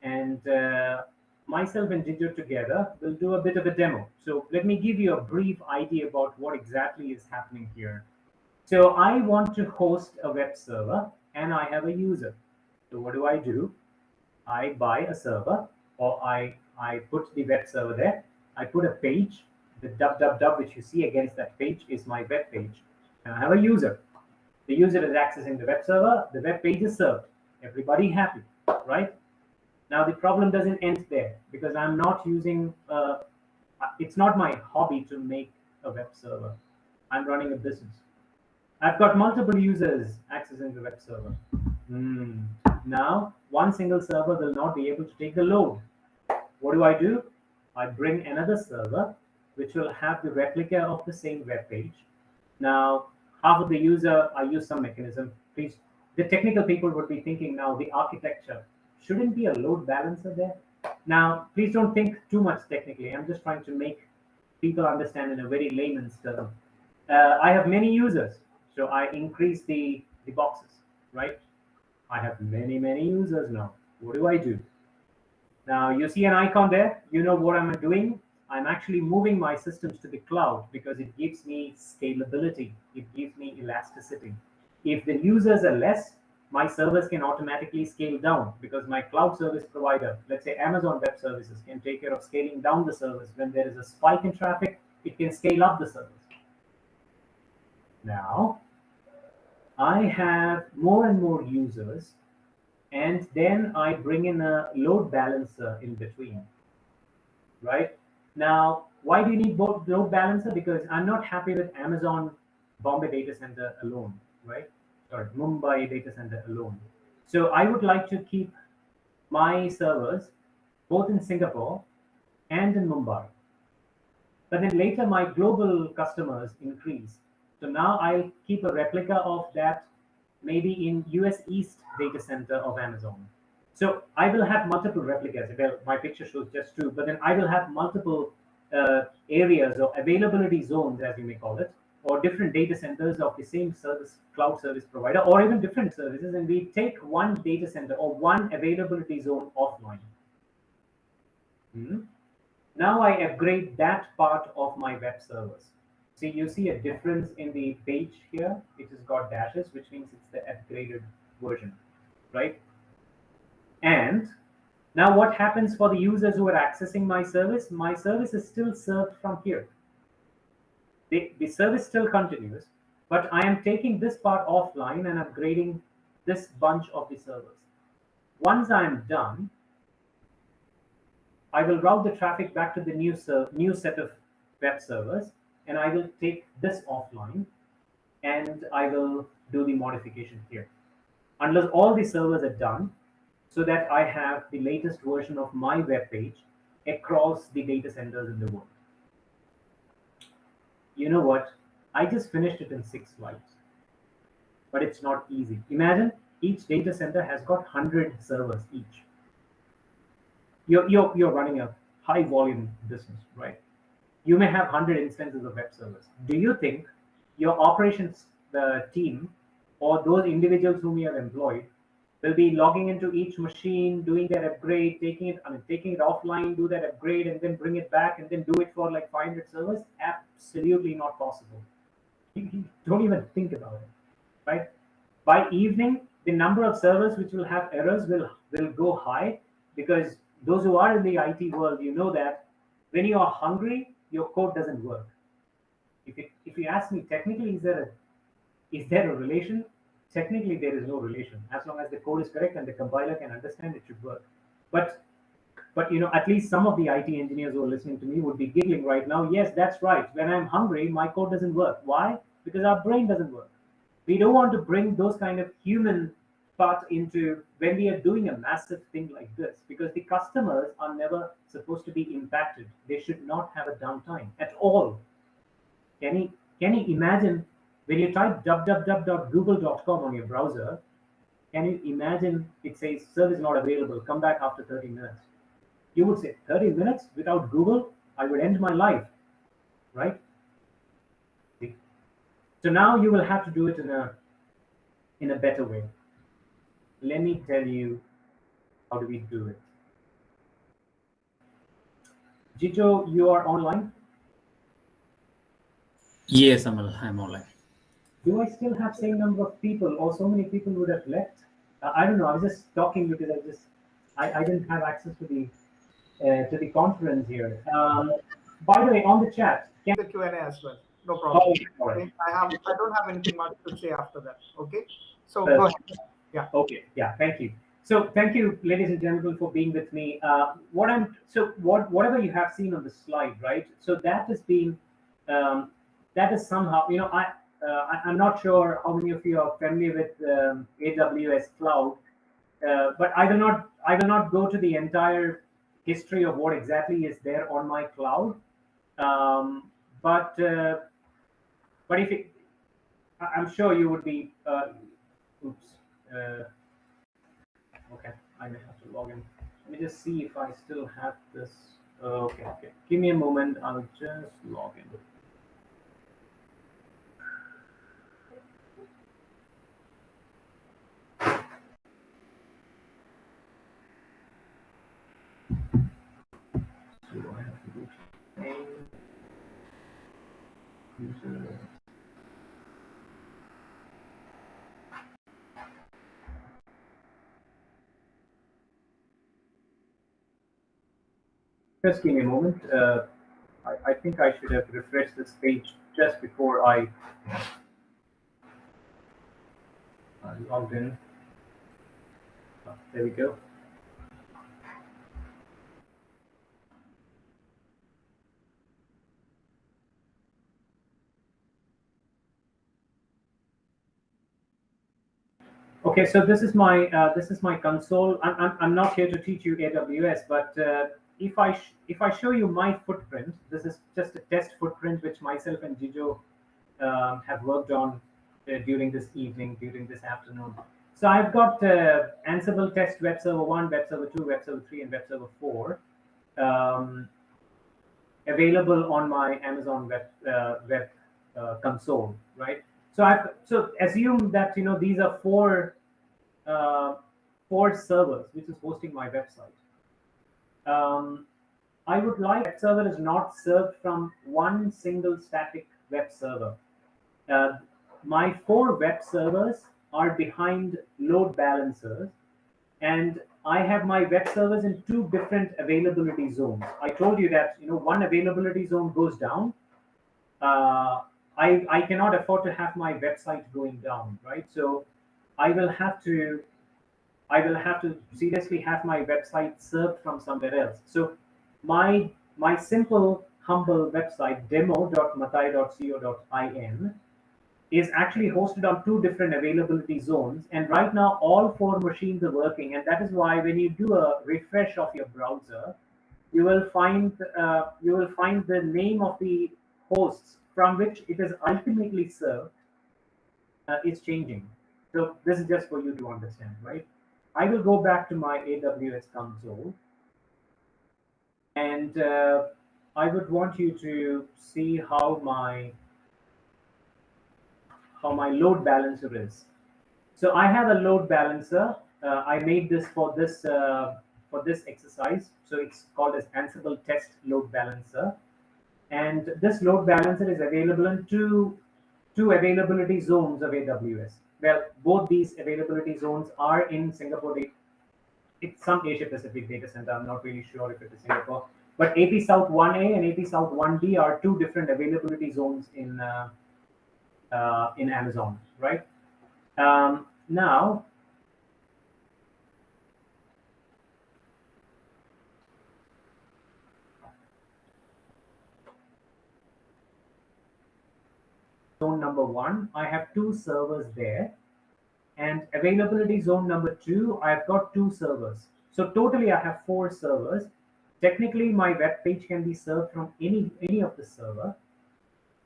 and myself and 𝐒𝐞𝐫𝐢 together will do a bit of a demo. So let me give you a brief idea about what exactly is happening here. So I want to host a web server, and I have a user. So what do? I buy a server, or I put the web server there. I put a page. The www which you see against that page is my web page. And I have a user. The user is accessing the web server. The web page is served. Everybody happy, right? Now the problem doesn't end there because I'm not using. It's not my hobby to make a web server. I'm running a business. I've got multiple users accessing the web server. Now, one single server will not be able to take the load. What do? I bring another server, which will have the replica of the same web page. Now, half of the user, I use some mechanism. Please, the technical people would be thinking now, the architecture, shouldn't be a load balancer there? Now, please don't think too much technically. I'm just trying to make people understand in a very layman's term. I have many users, so I increase the boxes, right? I have many users now. What do? Now you see an icon there. You know what I'm doing? I'm actually moving my systems to the cloud because it gives me scalability. It gives me elasticity. If the users are less, my servers can automatically scale down because my cloud service provider, let's say Amazon Web Services, can take care of scaling down the servers. When there is a spike in traffic, it can scale up the servers. Now, I have more and more users, and then I bring in a load balancer in between, right? Now, why do you need both load balancer? Because I'm not happy with Amazon Bombay data center alone, right? Or Mumbai data center alone. So I would like to keep my servers both in Singapore and in Mumbai. But then later my global customers increase. So now I'll keep a replica of that maybe in US East data center of Amazon. So I will have multiple replicas. Well, my picture shows just 2, but then I will have multiple areas or availability zones, as you may call it, or different data centers of the same service, cloud service provider, or even different services, and we take one data center or one availability zone offline. Now I upgrade that part of my web servers. See, you see a difference in the page here. It has got dashes, which means it's the upgraded version, right? And now what happens for the users who are accessing my service? My service is still served from here. The service still continues, but I am taking this part offline and upgrading this bunch of the servers. Once I'm done, I will route the traffic back to the new set of web servers, and I will take this offline, and I will do the modification here. Unless all the servers are done, so that I have the latest version of my web page across the data centers in the world. You know what? I just finished it in 6 slides, but it's not easy. Imagine each data center has got 100 servers each. You're running a high volume business, right? You may have 100 instances of web servers. Do you think your operations team or those individuals whom you have employed will be logging into each machine, doing their upgrade, taking it offline, do that upgrade, and then bring it back, and then do it for like 500 servers? Absolutely not possible. You don't even think about it, right? By evening, the number of servers which will have errors will go high, because those who are in the IT world, you know that when you are hungry, your code doesn't work. If you ask me, technically, is there a relation? Technically, there is no relation. As long as the code is correct and the compiler can understand, it should work. But you know, at least some of the IT engineers who are listening to me would be giggling right now. Yes, that's right. When I'm hungry, my code doesn't work. Why? Because our brain doesn't work. We don't want to bring those kind of human part into when we are doing a massive thing like this, because the customers are never supposed to be impacted. They should not have a downtime at all. Can you imagine when you type www.google.com on your browser, can you imagine it says service not available, come back after 30 minutes? You would say 30 minutes without Google, I would end my life, right? So now you will have to do it in a better way. Let me tell you how do we do it. 𝐒𝐞𝐫𝐢, you are online? Yes, Amel, I'm online. Do I still have same number of people, or so many people would have left? I don't know. I was just talking because I didn't have access to the conference here. By the way, on the chat, The Q&A as well. No problem. all right. I don't have anything much to say after that. Okay. So go ahead. Yeah. Okay. Yeah. Thank you. So thank you, ladies and gentlemen, for being with me. Whatever you have seen on the slide, right? So that has been that is somehow, you know, I'm not sure how many of you are familiar with AWS cloud, but I will not go to the entire history of what exactly is there on my cloud. But if it, I'm sure you would be. Okay, I may have to log in. Let me just see if I still have this. Okay. Give me a moment. I'll just log in. So I have to go to name, user. Just give me a moment. I think I should have refreshed this page just before I logged in. There we go. Okay, so this is my console. I'm not here to teach you AWS, but if I show you my footprint, this is just a test footprint which myself and 𝐒𝐞𝐫 have worked on during this evening, during this afternoon. So I've got Ansible test web server 1, web server 2, web server 3, and web server 4 available on my Amazon web console, right? So assume that, you know, these are four servers which is hosting my website. I would like that server is not served from one single static web server. My 4 web servers are behind load balancers, and I have my web servers in 2 different availability zones. I told you that, you know, one availability zone goes down. I cannot afford to have my website going down, right? So I will have to seriously have my website served from somewhere else. So my simple, humble website, demo.mathai.co.in, is actually hosted on 2 different availability zones. And right now, all 4 machines are working. And that is why when you do a refresh of your browser, you will find the name of the hosts from which it is ultimately served is changing. So this is just for you to understand, right? I will go back to my AWS console, and I would want you to see how my load balancer is. So I have a load balancer. I made this for this exercise. So it's called as Ansible Test Load Balancer, and this load balancer is available in two availability zones of AWS. Well, both these availability zones are in Singapore. It's some Asia Pacific data center. I'm not really sure if it is Singapore, but AP South 1A and AP South 1B are 2 different availability zones in Amazon, right? Now, zone number 1, I have 2 servers there, and availability zone number 2, I've got 2 servers. So totally I have 4 servers. Technically, my web page can be served from any of the server,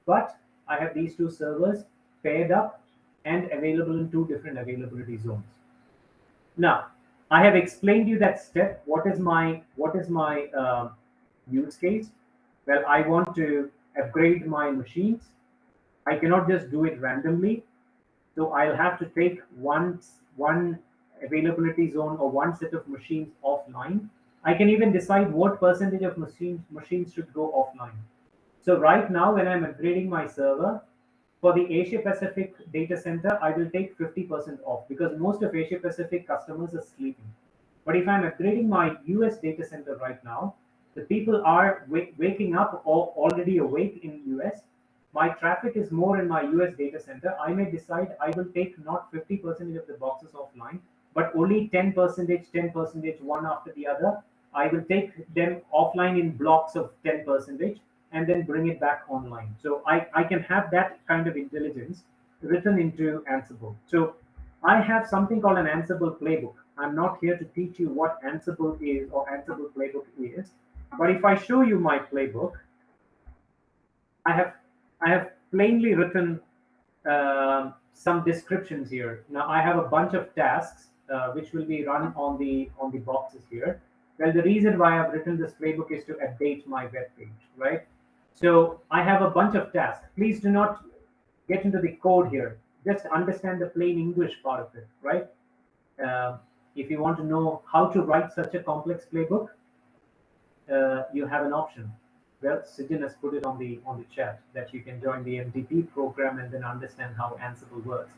but I have these 2 servers paired up and available in 2 different availability zones. Now, I have explained you that step. What is my use case? Well, I want to upgrade my machines. I cannot just do it randomly. So I'll have to take one availability zone or one set of machines offline. I can even decide what percentage of machines should go offline. So right now, when I'm upgrading my server, for the Asia Pacific data center, I will take 50% off because most of Asia Pacific customers are sleeping. But if I'm upgrading my US data center right now, the people are waking up or already awake in US. My traffic is more in my US data center. I may decide I will take not 50% of the boxes offline, but only 10%, one after the other. I will take them offline in blocks of 10%, and then bring it back online. So I can have that kind of intelligence written into Ansible. So I have something called an Ansible playbook. I'm not here to teach you what Ansible is or Ansible playbook is, but if I show you my playbook, I have plainly written some descriptions here. Now I have a bunch of tasks which will be run on the boxes here. Well, the reason why I've written this playbook is to update my web page, right? So I have a bunch of tasks. Please do not get into the code here. Just understand the plain English part of it, right? If you want to know how to write such a complex playbook, you have an option. Well, Sijin has put it on the chat that you can join the MDP program and then understand how Ansible works.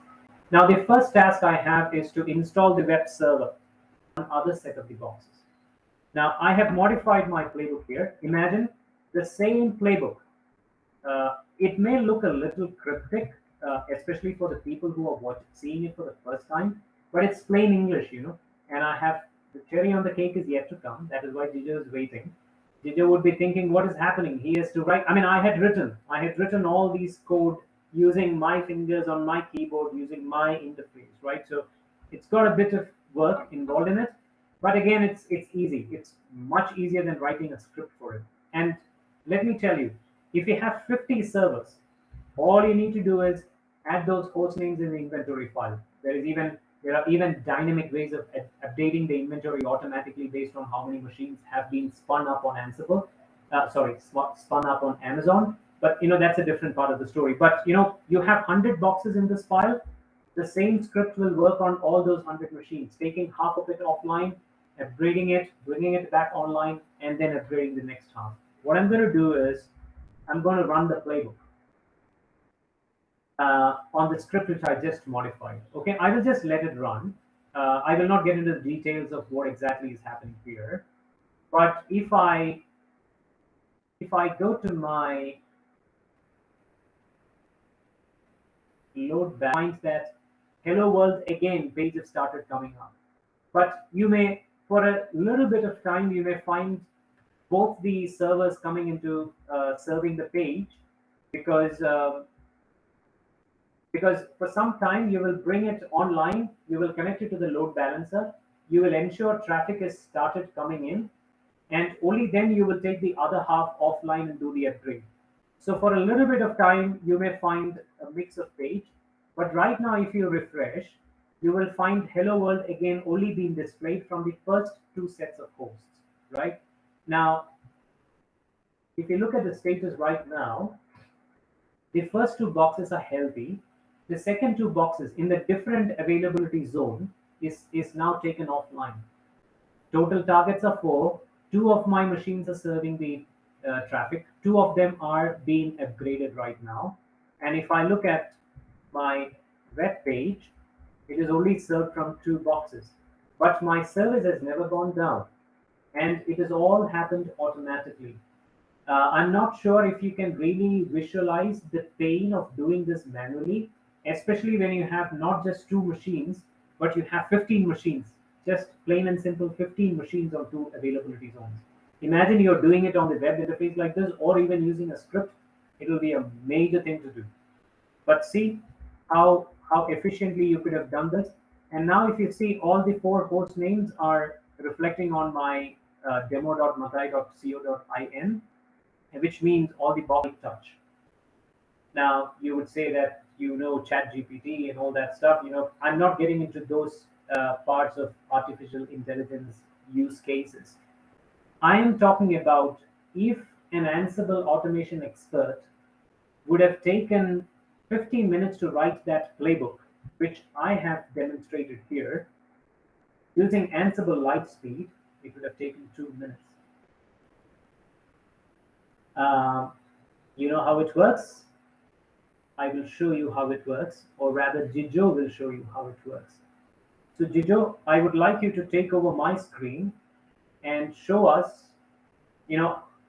Now, the first task I have is to install the web server on other set of the boxes. Now, I have modified my playbook here. Imagine the same playbook. It may look a little cryptic, especially for the people who are seeing it for the first time, but it's plain English, you know. And I have the cherry on the cake is yet to come. That is why Jijo is waiting. Jijo would be thinking, what is happening? He has to write. I mean, I had written all these code using my fingers on my keyboard, using my interface, right? So it's got a bit of work involved in it. But again, it's easy. It's much easier than writing a script for it. And let me tell you, if you have 50 servers, all you need to do is add those host names in the inventory file. There are even dynamic ways of updating the inventory automatically based on how many machines have been spun up on Ansible. Spun up on Amazon. But you know, that's a different part of the story. But you know, you have 100 boxes in this file. The same script will work on all those 100 machines, taking half of it offline, upgrading it, bringing it back online, and then upgrading the next half. What I'm going to do is I'm going to run the playbook on the script which I just modified. Okay, I will just let it run. I will not get into the details of what exactly is happening here. But if I go to my load back, find that hello world again pages started coming up. But you may, for a little bit of time, you may find both the servers coming into serving the page, because for some time you will bring it online, you will connect it to the load balancer, you will ensure traffic has started coming in, and only then you will take the other half offline and do the upgrade. So for a little bit of time, you may find a mix of page, but right now if you refresh, you will find Hello World again only being displayed from the first two sets of hosts, right? Now, if you look at the status right now, the first two boxes are healthy. The second two boxes in the different availability zone is now taken offline. Total targets are 4. 2 of my machines are serving the traffic. 2 of them are being upgraded right now. And if I look at my web page, it is only served from 2 boxes. But my service has never gone down. And it has all happened automatically. I'm not sure if you can really visualize the pain of doing this manually, especially when you have not just 2 machines, but you have 15 machines, just plain and simple 15 machines on 2 availability zones. Imagine you're doing it on the web interface like this, or even using a script. It will be a major thing to do. But see how efficiently you could have done this. And now if you see, all the 4 host names are reflecting on my demo.mathai.co.in, which means all the boxes touch. Now you would say that ChatGPT and all that stuff. I'm not getting into those parts of artificial intelligence use cases. I am talking about if an Ansible automation expert would have taken 15 minutes to write that playbook, which I have demonstrated here, using Ansible Lightspeed, it would have taken 2 minutes. You know how it works? I will show you how it works, or rather 𝐒𝐶𝐫 will show you how it works. So 𝐒𝐶𝐫, I would like you to take over my screen and show us,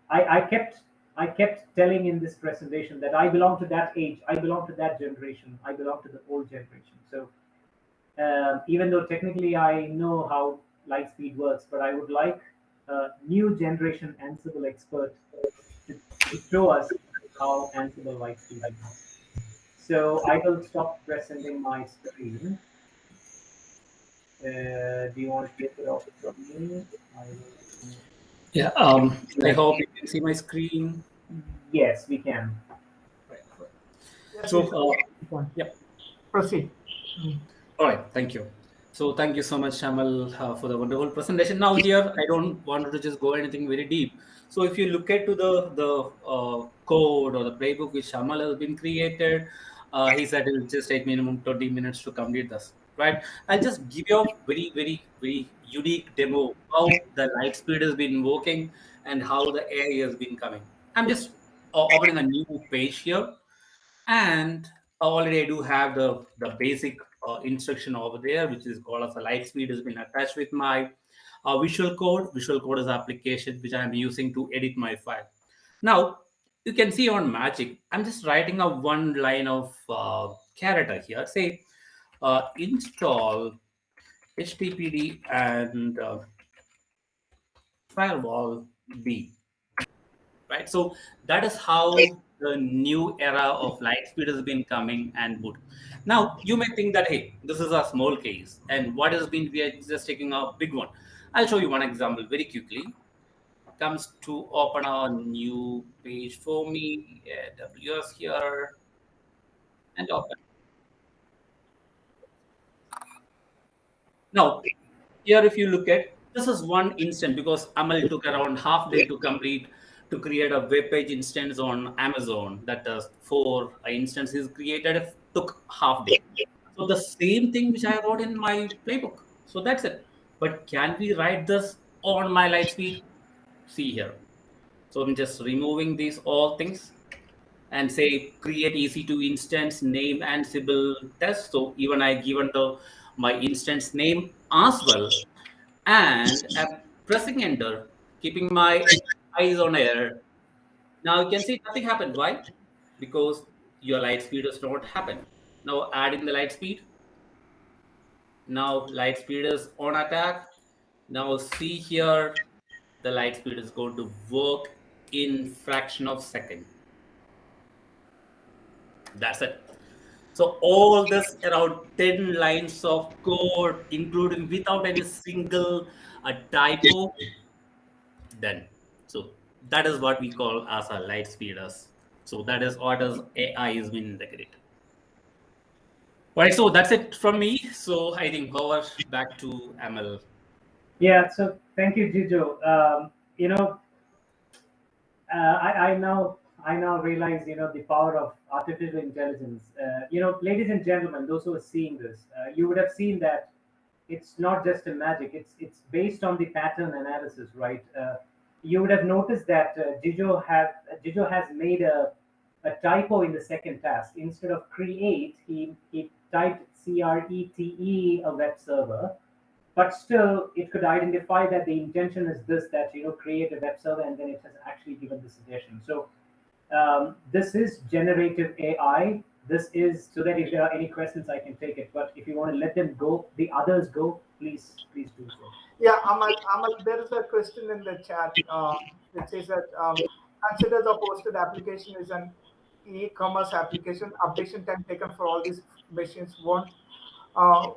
I kept telling in this presentation that I belong to that age, I belong to that generation, I belong to the old generation. So even though technically I know how Lightspeed works, but I would like a new generation Ansible expert to show us how Ansible Lightspeed works. So I will stop presenting my screen. Do you want to take it off from me? Yeah, I hope you can see my screen. Yes, we can. Yes, So, yep. Proceed. All right, thank you. So thank you so much, Amel, for the wonderful presentation. Now here, I don't want to just go anything very deep. So if you look at to the code or the playbook which Amel has been created, he said it will just take minimum 20 minutes to complete this. Right? I'll just give you a very, very, very unique demo how the Lightspeed has been working and how the AI has been coming. I'm just opening a new page here, and already I do have the basic instruction over there, which is called as a Lightspeed has been attached with my Visual Code. Visual Code is application which I am using to edit my file. Now you can see on Magic, I'm just writing a one line of character here. Say install HTTPD and firewall B. Right, so that is how the new era of Lightspeed has been coming and good. Now you may think that, hey, this is a small case, and what has been, we are just taking a big one. I'll show you one example very quickly. Comes to open a new page for me, AWS here, and open. Now here, if you look at, this is one instance because Amel took around half day to complete to create a web page instance on Amazon. That is 4 instances created. It took half day. So the same thing which I wrote in my playbook. So that's it. But can we write this on my Lightspeed? See here. So I'm just removing these all things and say create EC2 instance name and Ansible test. So even I given my instance name as well, and I'm pressing enter, keeping my eyes on air. Now you can see nothing happened. Why? Because your light speed does not happen. Now adding the light speed. Now light speed is on attack. Now see here, the light speed is going to work in fraction of second. That's it. So all this around 10 lines of code, including without any single typo, done. So that is what we call as a light speeders. So that is what is AI is being integrated. All right, so that's it from me. So I think over back to Amel. Yeah, so thank you, Jijo. You know, I now realize, the power of artificial intelligence. Ladies and gentlemen, those who are seeing this, you would have seen that it's not just a magic. It's based on the pattern analysis, right? You would have noticed that Jijo has made a typo in the second task. Instead of create, he typed CRETE, a web server, but still it could identify that the intention is this, that create a web server, and then it has actually given the suggestion. So this is generative AI. This is so that if there are any questions, I can take it. But if you want to let them go, the others go, please do so. Yeah, Amal, there is a question in the chat which says that consider the posted application is an e-commerce application. Updation time taken for all these machines uh,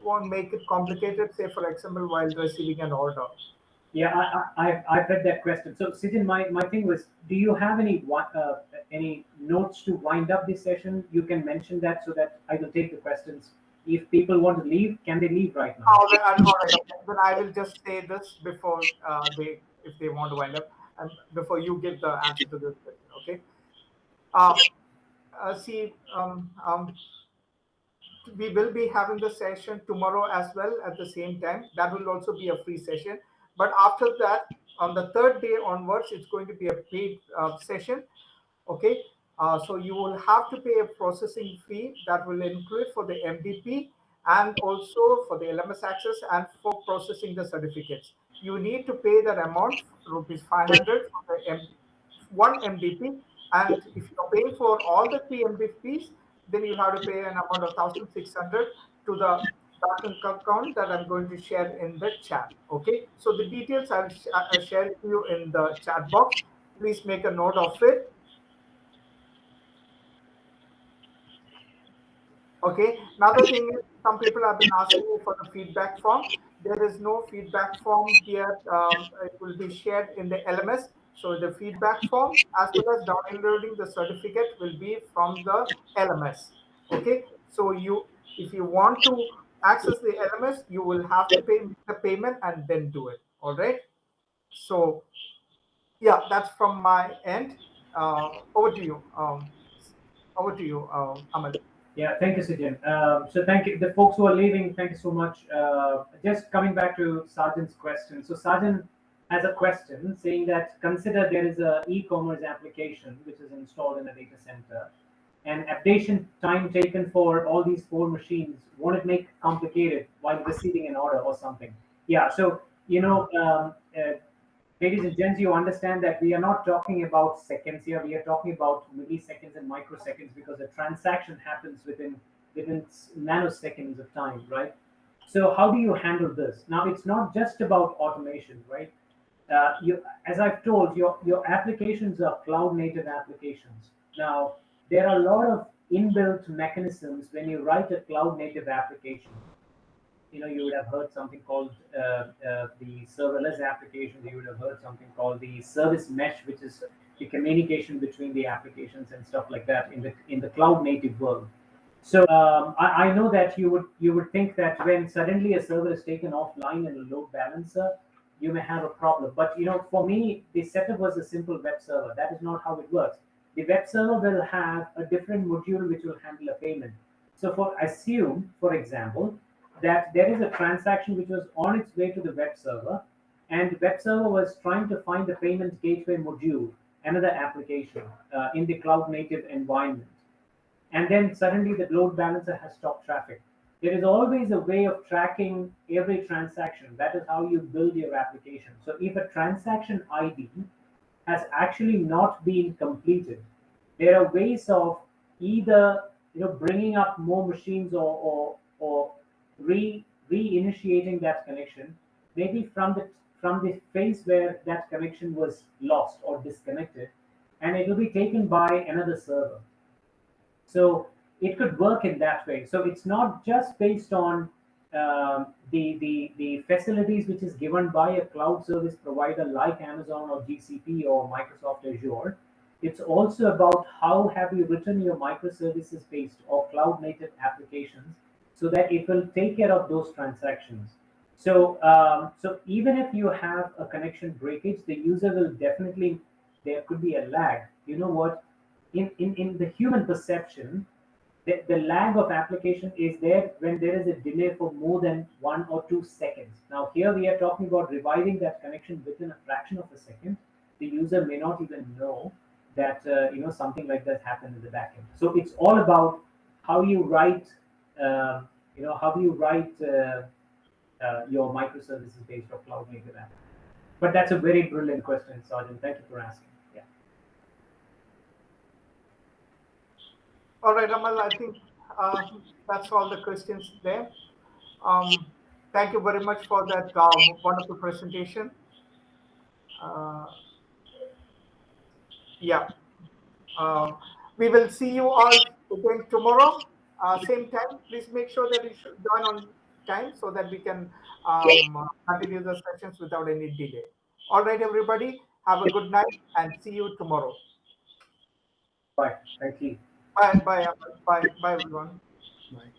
won't make it complicated. Say, for example, while receiving an order. Yeah, I've read that question. So Sijin, my thing was, do you have any notes to wind up this session? You can mention that so that I will take the questions. If people want to leave, can they leave right now? All right, okay. Then I will just say this before if they want to wind up, and before you give the answer to this question. Okay. See, we will be having the session tomorrow as well at the same time. That will also be a free session. But after that, on the third day onwards, it's going to be a paid session. Okay. So you will have to pay a processing fee that will include for the MDP and also for the LMS access and for processing the certificates. You need to pay that amount, rupees 500 for the one MDP. And if you're paying for all the three MDPs, then you have to pay an amount of 1,600 to the bank account that I'm going to share in the chat. Okay. So the details I'll share to you in the chat box. Please make a note of it. Okay. Another thing is, some people have been asking me for the feedback form. There is no feedback form here. It will be shared in the LMS. So the feedback form as well as downloading the certificate will be from the LMS. Okay. So if you want to access the LMS, you will have to pay the payment and then do it. All right. So yeah, that's from my end. Over to you. Amal. Yeah, thank you, Sijin. So thank you, the folks who are leaving. Thank you so much. Just coming back to Sarjan's question. So Sarjan has a question saying that consider there is a e-commerce application which is installed in a data center, and updation time taken for all these 4 machines, won't it make complicated while receiving an order or something? Yeah. So ladies and gents, you understand that we are not talking about seconds here. We are talking about milliseconds and microseconds, because a transaction happens within nanoseconds of time, right? So how do you handle this? Now, it's not just about automation, right? As I've told, your applications are cloud native applications. Now, there are a lot of inbuilt mechanisms when you write a cloud native application. You would have heard something called the serverless applications. You would have heard something called the service mesh, which is the communication between the applications and stuff like that in the cloud native world. So I know that you would think that when suddenly a server is taken offline in a load balancer, you may have a problem. But for me, the setup was a simple web server. That is not how it works. The web server will have a different module which will handle a payment. So assume, for example, that there is a transaction which was on its way to the web server, and the web server was trying to find the payment gateway module, another application in the cloud native environment. And then suddenly the load balancer has stopped traffic. There is always a way of tracking every transaction. That is how you build your application. So if a transaction ID has actually not been completed, there are ways of either bringing up more machines or reinitiating that connection, maybe from the phase where that connection was lost or disconnected, and it will be taken by another server. So it could work in that way. So it's not just based on the facilities which is given by a cloud service provider like Amazon or GCP or Microsoft Azure. It's also about how have you written your microservices based or cloud native applications so that it will take care of those transactions. So, so even if you have a connection breakage, the user will definitely, there could be a lag. You know what? In the human perception, the lag of application is there when there is a delay for more than 1 or 2 seconds. Now here we are talking about reviving that connection within a fraction of a second. The user may not even know that something like that happened in the backend. So it's all about how you write, your microservices based or cloud native app. But that's a very brilliant question, Sergeant. Thank you for asking. Yeah. All right, Amel, I think that's all the questions there. Thank you very much for that wonderful presentation. Yeah. We will see you all again tomorrow, same time. Please make sure that you should join on time so that we can continue the sessions without any delay. All right, everybody, have a good night and see you tomorrow. Bye. Thank you. Bye, bye, bye, bye, everyone. Bye.